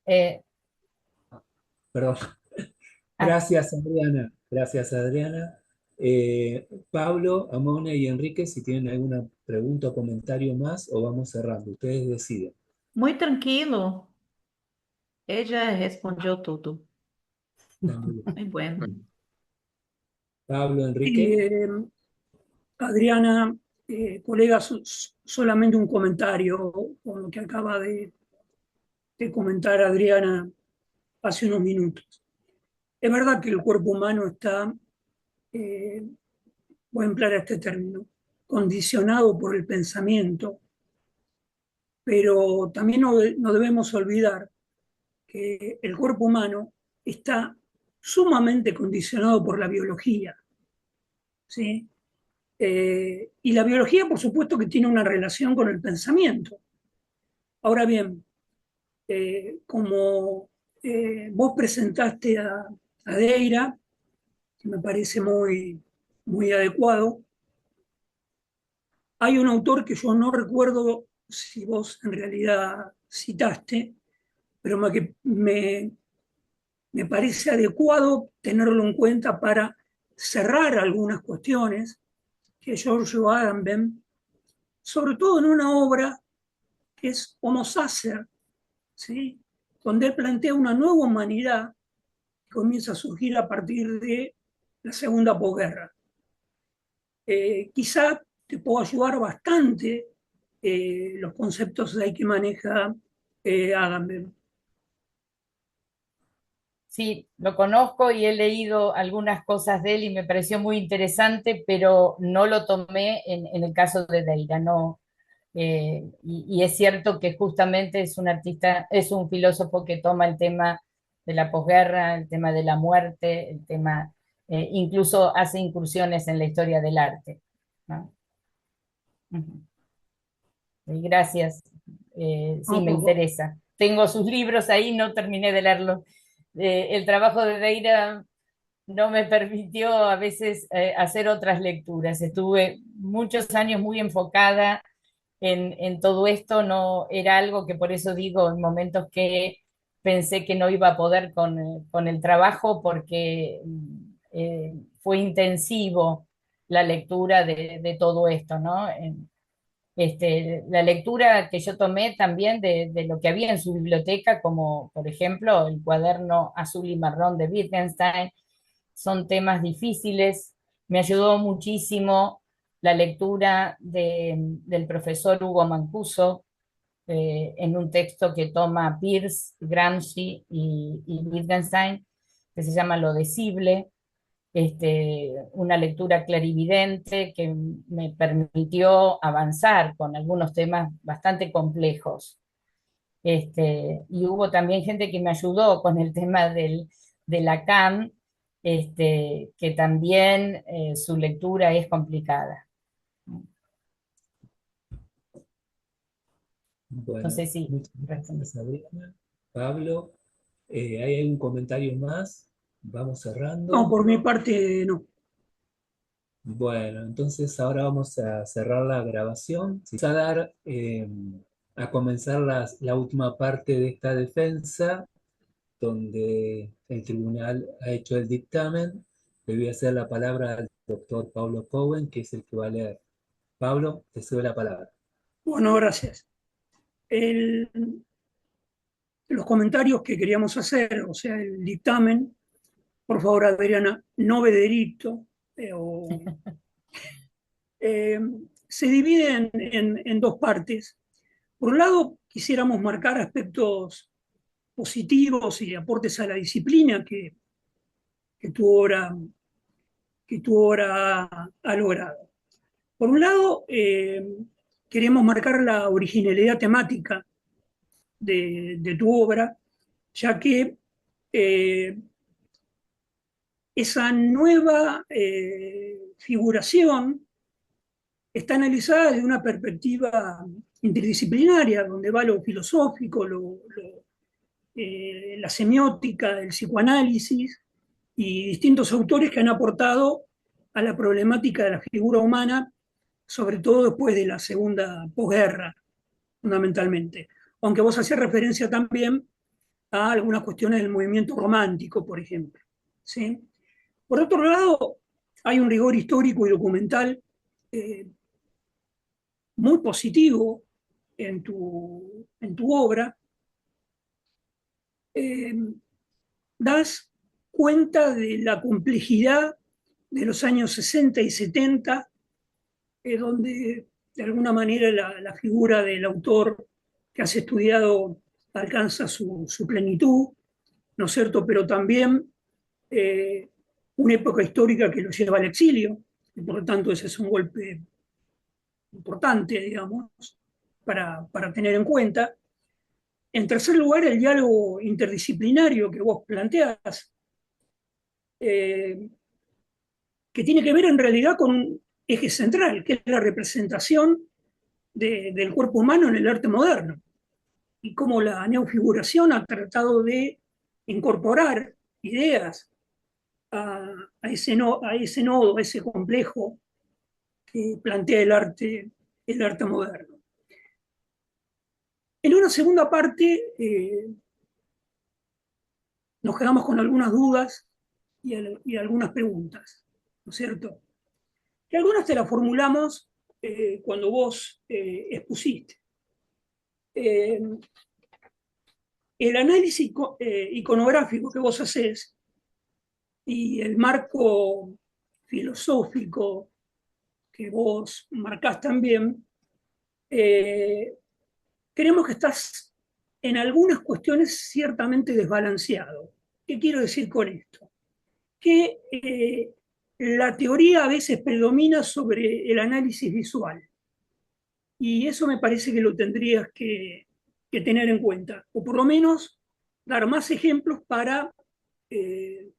Eh, Perdón. ah, Gracias, Adriana. Gracias, Adriana. Pablo, Amone y Enrique, si tienen alguna pregunta o comentario más, o vamos cerrando. Ustedes deciden. Muy tranquilo. Ella respondió tudo. Está muy bien. Muy bueno. Pablo, Enrique. Eh, Adriana, colega, solamente un comentario con lo que acaba de comentar Adriana hace unos minutos. Es verdad que el cuerpo humano está, voy a emplear este término, condicionado por el pensamiento, pero también no debemos olvidar que el cuerpo humano está sumamente condicionado por la biología, ¿sí? Y la biología, por supuesto, que tiene una relación con el pensamiento. Ahora bien, como vos presentaste a Deira, que me parece muy adecuado, hay un autor que yo no recuerdo si vos en realidad citaste, pero me parece adecuado tenerlo en cuenta para cerrar algunas cuestiones, que es Giorgio Agamben, sobre todo en una obra que es Homo Sacer, ¿sí? Donde él plantea una nueva humanidad que comienza a surgir a partir de la segunda posguerra. Quizá te puedo ayudar bastante los conceptos de ahí que maneja Agamben. sí, lo conozco y he leído algunas cosas de él y me pareció muy interesante, pero no lo tomé en el caso de Deira, no. Y es cierto que justamente es un artista, es un filósofo que toma el tema de la posguerra, el tema de la muerte, el tema, incluso hace incursiones en la historia del arte, ¿no? Ujú. Y gracias. sí me interesa. Tengo sus libros ahí, no terminé de leerlos. El trabajo de Deira no me permitió a veces hacer otras lecturas. Estuve muchos años muy enfocada en todo esto, no era algo que por eso digo, en momentos que pensé que no iba a poder con el trabajo porque fue intensivo la lectura de todo esto, ¿no? La lectura que yo tomé también de lo que había en su biblioteca, como por ejemplo el cuaderno azul y marrón de Wittgenstein, son temas difíciles. Me ayudó muchísimo la lectura del profesor Hugo Mancuso en un texto que toma Peirce, Gramsci y Wittgenstein, que se llama Lo decible, una lectura clarividente que me permitió avanzar con algunos temas bastante complejos. Y hubo también gente que me ayudó con el tema de Lacan, que también su lectura es complicada. Bueno, Entonces sí, muchas respondí. gracias, Sabrina. Pablo, ¿hay algún comentario más? Vamos No, cerrando. por mi parte no. Bueno, entonces ahora vamos a cerrar la grabación. Vamos a dar a comenzar la última parte de esta defensa, donde el tribunal ha hecho el dictamen. Le voy a hacer la palabra al doctor Pablo Cowen, que es el que va a leer. Pablo, te cedo la palabra. Bueno, gracias. El- los comentarios que queríamos hacer, o sea, el dictamen, por favor, Adriana, no ve delito, eh, se divide en dos partes. Por un lado, quisiéramos marcar aspectos positivos y aportes a la disciplina que tu obra, que tu obra ha logrado. Por un lado, queremos marcar la originalidad temática de tu obra, ya que eh, esa nueva figuración está analizada desde una perspectiva interdisciplinaria, donde va lo filosófico, la semiótica, el psicoanálisis y distintos autores que han aportado a la problemática de la figura humana, sobre todo después de la segunda posguerra, fundamentalmente. Aunque vos hacías referencia también a algunas cuestiones del movimiento romántico, por ejemplo. ¿Sí? Por otro lado, hay un rigor histórico y documental eh, muy positivo en tu obra. Eh, das cuenta de la complejidad de los años 60 y 70, donde de alguna manera la figura del autor que has estudiado alcanza su plenitud, ¿no es cierto? Pero también eh, una época histórica que lo lleva al exilio, y por lo tanto ese es un golpe importante, digamos, para tener en cuenta. En tercer lugar, el diálogo interdisciplinario que vos planteás, eh, que tiene que ver en realidad con un eje central, que es la representación del cuerpo humano en el arte moderno, y cómo la neofiguración ha tratado de incorporar ideas a ese nodo, a ese complejo que plantea el arte moderno. En una segunda parte nos quedamos con algunas dudas y algunas preguntas, ¿no es cierto? Que algunas te las formulamos cuando vos expusiste. Eh, el análisis iconográfico que vos hacés y el marco filosófico que vos marcás también, creemos que estás en algunas cuestiones ciertamente desbalanceado. ¿Qué quiero decir con esto? Que la teoría a veces predomina sobre el análisis visual. Y eso me parece que lo tendrías que tener en cuenta, o por lo menos dar más ejemplos para eh,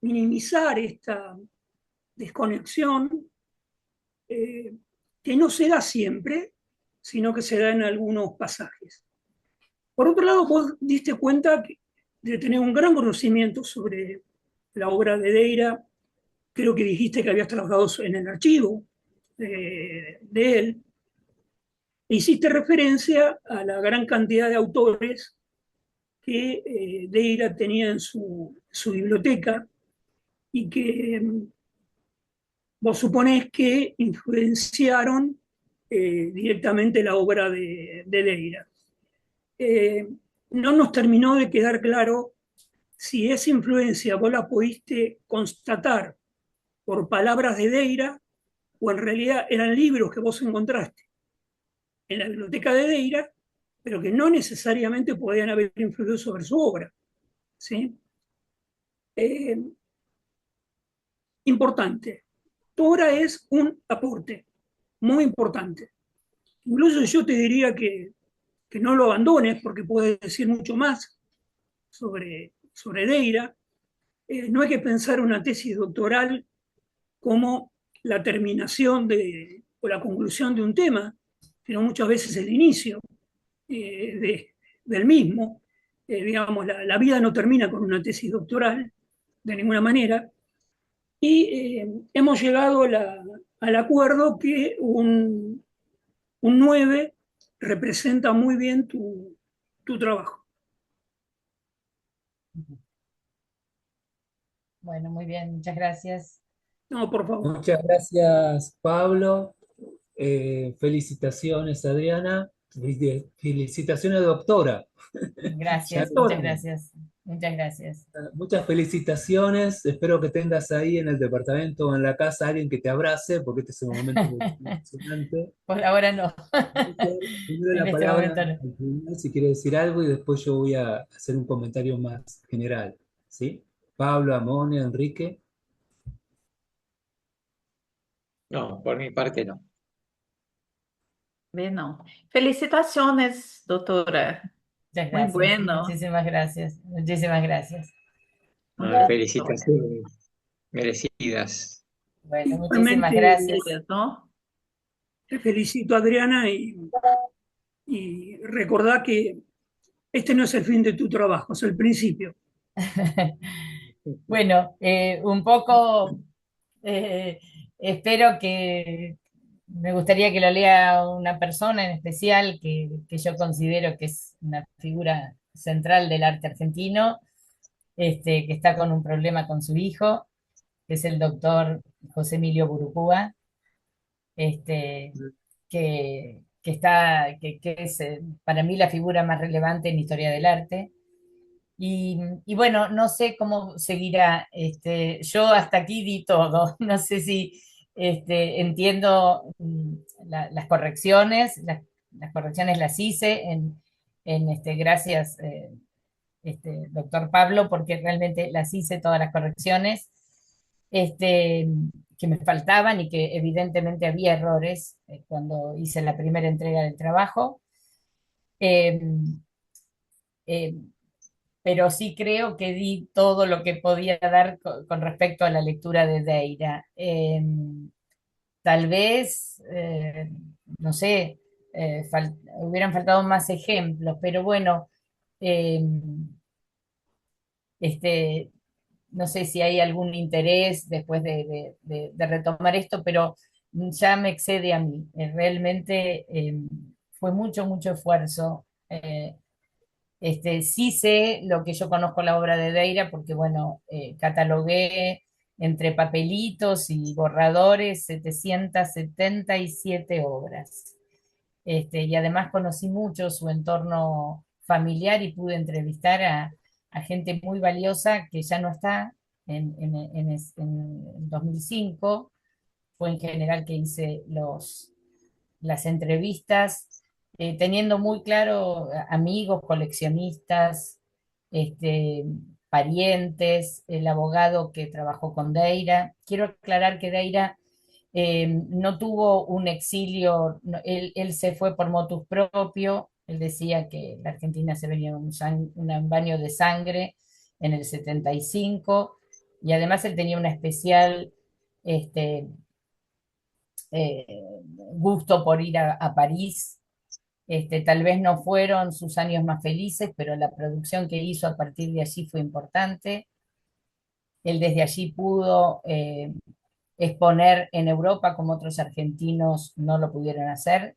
minimizar esta desconexión que no se da siempre, sino que se da en algunos pasajes. Por otro lado, vos diste cuenta de tener un gran conocimiento sobre la obra de Deira. Creo que dijiste que habías trabajado en el archivo de él. E hiciste referencia a la gran cantidad de autores que Deira tenía en su biblioteca y que vos suponés que influenciaron directamente la obra de Deira. No nos terminó de quedar claro si esa influencia vos la pudiste constatar por palabras de Deira o en realidad eran libros que vos encontraste en la biblioteca de Deira, pero que no necesariamente podían haber influido sobre su obra. ¿Sí? Eh, Importante. Tu obra es un aporte muy importante. Incluso yo te diría que no lo abandones porque puedes decir mucho más sobre Deira. No hay que pensar una tesis doctoral como la terminación o la conclusión de un tema, sino muchas veces el inicio del mismo. Digamos, la vida no termina con una tesis doctoral de ninguna manera. Y hemos llegado al acuerdo que un 9 representa muy bien tu trabajo. Bueno, muy bien, muchas gracias. No, por favor. Muchas gracias, Pablo. Felicitaciones, Adriana. Felicitaciones, doctora. Ya Gracias, muchas Doctora, gracias. Muchas gracias. muchas felicitaciones. Espero que tengas ahí en el departamento o en la casa alguien que te abrace, porque este es un momento muy emocionante. Por ahora no. Primero En la este palabra momento no. al final, si quiere decir algo, y después yo voy a hacer un comentario más general. ¿Sí? Pablo, Amone, Enrique. No, por mi parte no. Bueno, felicitaciones, doctora. Muchas Muy gracias. bueno. Muchísimas gracias. Muchísimas gracias. Muchas victorias. Felicitaciones merecidas. Bueno, muchísimas igualmente gracias. ¿No? te felicito, Adriana, y recordá que este no es el fin de tu trabajo, es el principio. Bueno, un poco eh, espero que me gustaría que lo lea una persona en especial que yo considero que es una figura central del arte argentino, que está con un problema con su hijo, que es el doctor José Emilio Burucúa, este, que es para mí la figura más relevante en historia del arte. Y bueno, no sé cómo seguirá. Yo hasta aquí di todo. No sé si entiendo las correcciones. Las correcciones las hice gracias, doctor Pablo, porque realmente las hice todas las correcciones este, que me faltaban y que evidentemente había errores cuando hice la primera entrega del trabajo. Eh, eh, pero sí creo que di todo lo que podía dar con respecto a la lectura de Deira. Tal vez, no sé, hubieran faltado más ejemplos, pero bueno, eh, este, no sé si hay algún interés después de retomar esto, pero ya me excede a mí. Realmente fue mucho, mucho esfuerzo. Sí sé lo que yo conozco la obra de Deira porque, bueno, catalogué entre papelitos y borradores 777 obras. Y además conocí mucho su entorno familiar y pude entrevistar a gente muy valiosa que ya no está en 2005. Fue en general que hice las entrevistas, teniendo muy claro amigos, coleccionistas, este, parientes, el abogado que trabajó con Deira. Quiero aclarar que Deira no tuvo un exilio, él se fue por motus propio, él decía que la Argentina se venía un baño de sangre en el 75 y además él tenía una especial este, gusto por ir a París Tal vez no fueron sus años más felices, pero la producción que hizo a partir de allí fue importante. Él desde allí pudo exponer en Europa como otros argentinos no lo pudieron hacer.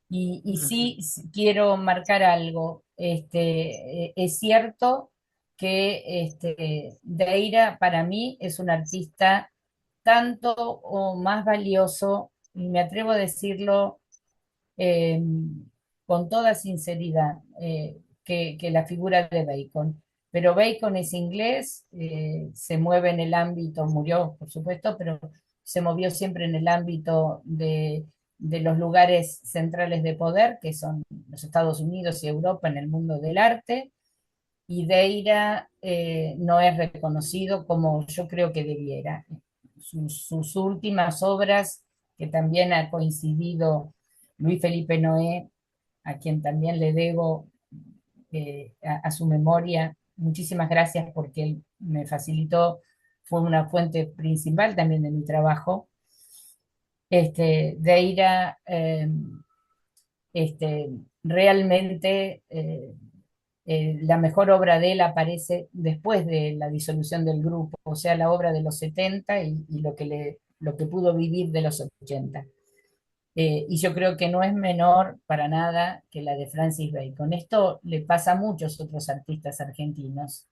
Y sí quiero marcar algo. Es cierto que Deira para mí es un artista tanto o más valioso, y me atrevo a decirlo eh, con toda sinceridad, que la figura de Bacon. Pero Bacon es inglés, se mueve en el ámbito, murió por supuesto, pero se movió siempre en el ámbito de los lugares centrales de poder, que son los Estados Unidos y Europa en el mundo del arte, y Deira no es reconocido como yo creo que debiera. Sus últimas obras, que también ha coincidido Luis Felipe Noé, a quien también le debo a su memoria, muchísimas gracias porque él me facilitó, fue una fuente principal también de mi trabajo. Deira este, realmente la mejor obra de él aparece después de la disolución del grupo, o sea, la obra de los 70 y lo que pudo vivir de los 80. Y yo creo que no es menor para nada que la de Francis Bacon. Esto le pasa a muchos otros artistas argentinos.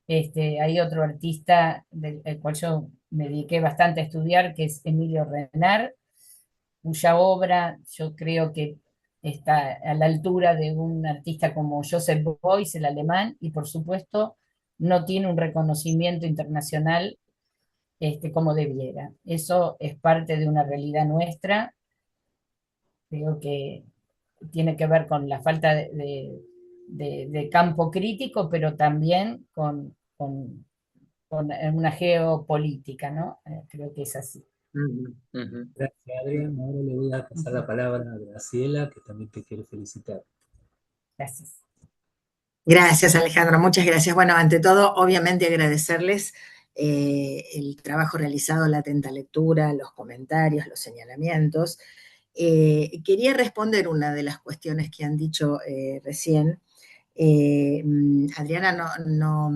Hay otro artista del cual yo me dediqué bastante a estudiar, que es Emilio Renard, cuya obra yo creo que está a la altura de un artista como Joseph Beuys, el alemán, y por supuesto no tiene un reconocimiento internacional como debiera. Eso es parte de una realidad nuestra. Creo que tiene que ver con la falta de campo crítico, pero también con una geopolítica, ¿no? Creo que es así. Ujú, ujú. Gracias, Adrián. Ahora le voy a pasar la palabra a Graciela, que también te quiere felicitar. Gracias. Gracias, Alejandro, muchas gracias. Bueno, ante todo, obviamente agradecerles el trabajo realizado, la atenta lectura, los comentarios, los señalamientos. Quería responder una de las cuestiones que han dicho recién. Adriana no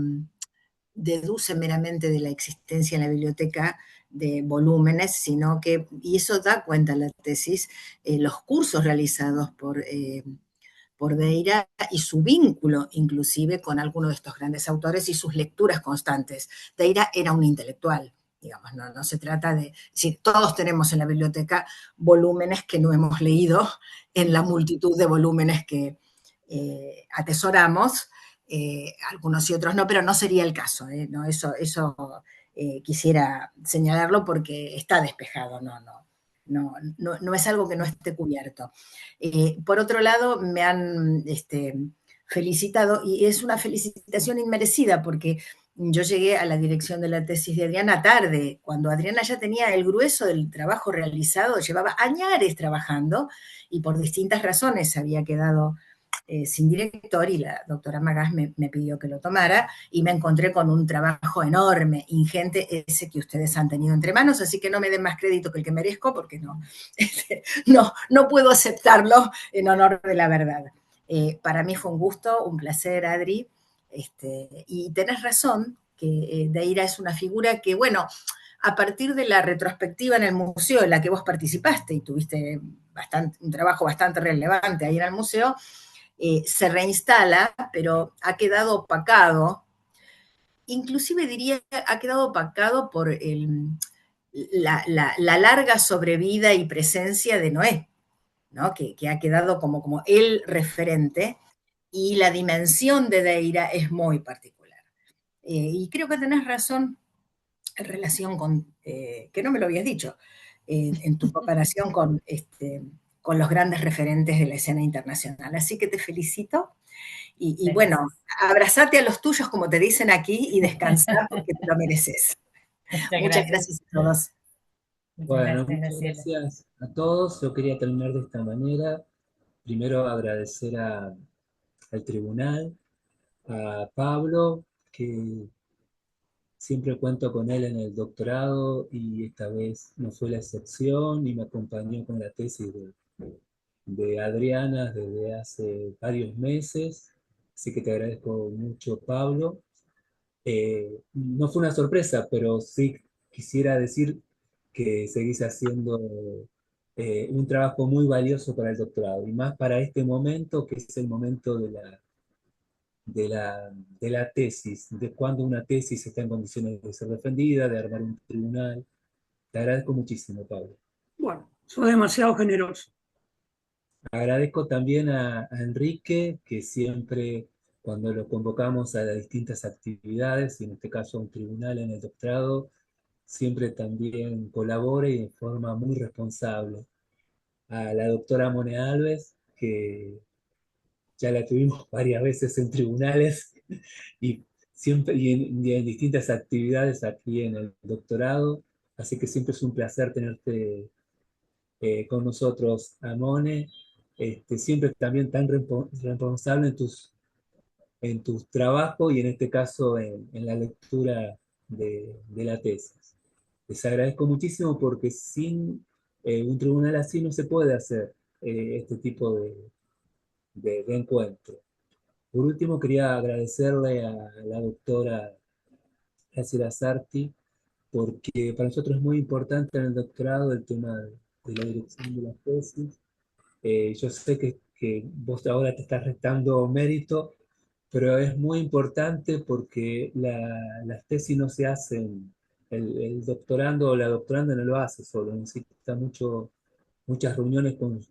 deduce meramente de la existencia en la biblioteca de volúmenes, sino que, y eso da cuenta la tesis, los cursos realizados por Deira y su vínculo inclusive con algunos de estos grandes autores y sus lecturas constantes. Deira era un intelectual, digamos, no se trata de, si todos tenemos en la biblioteca volúmenes que no hemos leído en la multitud de volúmenes que atesoramos, algunos y otros no, pero no sería el caso, ¿no? Eso quisiera señalarlo porque está despejado, no es algo que no esté cubierto. Por otro lado, me han felicitado, y es una felicitación inmerecida, porque yo llegué a la dirección de la tesis de Adriana tarde, cuando Adriana ya tenía el grueso del trabajo realizado, llevaba años trabajando, y por distintas razones había quedado sin director, y la doctora Magás me pidió que lo tomara, y me encontré con un trabajo enorme, ingente, ese que ustedes han tenido entre manos, así que no me den más crédito que el que merezco, porque no puedo aceptarlo en honor de la verdad. Para mí fue un gusto, un placer, Adri, y tenés razón, que Deira es una figura que, bueno, a partir de la retrospectiva en el museo en la que vos participaste y tuviste un trabajo bastante relevante ahí en el museo, se reinstala, pero ha quedado opacado, inclusive diría, ha quedado opacado por la larga sobrevida y presencia de Noé, ¿no? Que ha quedado como el referente, y la dimensión de Deira es muy particular. Y creo que tenés razón en relación con, que no me lo habías dicho, en tu comparación con los grandes referentes de la escena internacional. Así que te felicito y bueno, abrazate a los tuyos, como te dicen aquí, y descansa porque te lo mereces. Muchas gracias a todos. Bueno, Muchas muchas gracias. gracias a todos. Yo quería terminar de esta manera. Primero agradecer al tribunal, a Pablo, que siempre cuento con él en el doctorado y esta vez no fue la excepción y me acompañó con la tesis de Adriana desde hace varios meses, así que te agradezco mucho, Pablo. No fue una sorpresa, pero sí quisiera decir que seguís haciendo un trabajo muy valioso para el doctorado, y más para este momento, que es el momento de la tesis, de cuando una tesis está en condiciones de ser defendida, de armar un tribunal. Te agradezco muchísimo, Pablo. Bueno, sos demasiado generoso. Agradezco también a Enrique, que siempre, cuando lo convocamos a las distintas actividades, y en este caso a un tribunal en el doctorado, siempre también colabora y de forma muy responsable. A la doctora Mone Alves, que ya la tuvimos varias veces en tribunales y siempre y en distintas actividades aquí en el doctorado, así que siempre es un placer tenerte con nosotros, Amone, siempre también tan responsable en tus trabajos y en este caso en la lectura de la tesis. Les agradezco muchísimo porque sin un tribunal así no se puede hacer este tipo de encuentro. Por último, quería agradecerle a la doctora Graciela Sarti, porque para nosotros es muy importante en el doctorado el tema de la dirección de las tesis. Yo sé que vos ahora te estás restando mérito, pero es muy importante porque las tesis no se hacen, el doctorando o la doctoranda no lo hace solo, necesita muchas reuniones con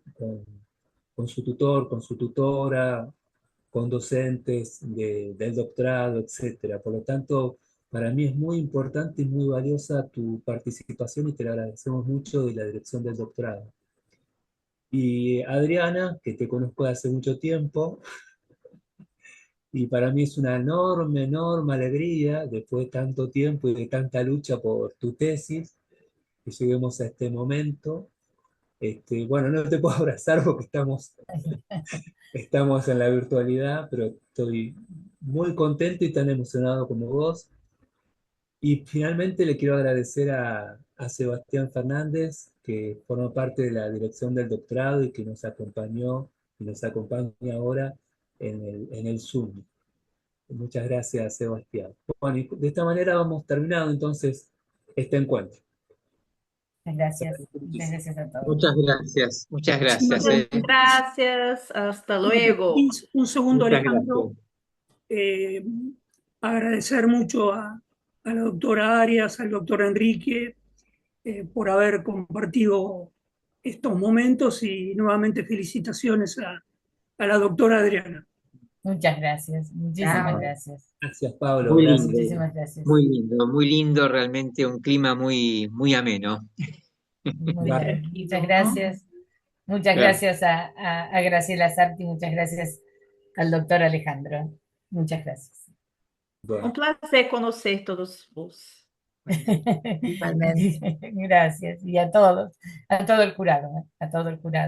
su tutor, con su tutora, con docentes del doctorado, etcétera. Por lo tanto, para mí es muy importante y muy valiosa tu participación y te lo agradecemos mucho de la dirección del doctorado. Y Adriana, que te conozco de hace mucho tiempo, y para mí es una enorme, enorme alegría, después de tanto tiempo y de tanta lucha por tu tesis, que lleguemos a este momento. Bueno, no te puedo abrazar porque estamos en la virtualidad, pero estoy muy contento y tan emocionado como vos. Y finalmente le quiero agradecer a Sebastián Fernández, que forma parte de la dirección del doctorado y que nos acompañó y nos acompaña ahora en el Zoom. Muchas gracias, Sebastián. Bueno, y de esta manera vamos terminando entonces este encuentro. Muchas gracias a todos. Muchas gracias, muchas Muchísimas gracias. gracias. Gracias, hasta luego. Un segundo, Muchas Alejandro. gracias. Agradecer mucho a la doctora Arias, al doctor Enrique, por haber compartido estos momentos y nuevamente felicitaciones a la doctora Adriana. Muchas gracias, muchísimas Chao. gracias. Gracias, Pablo. Muy Gracias. Muchísimas gracias. muy lindo, realmente un clima muy, muy ameno. Muy Vale. bien, muchas gracias. Muchas gracias a Graciela Sarti, muchas gracias al doctor Alejandro. Muchas gracias. Bueno. Un placer conocer todos vos. Igualmente. Gracias. Y a todos, a todo el jurado, a todo el jurado.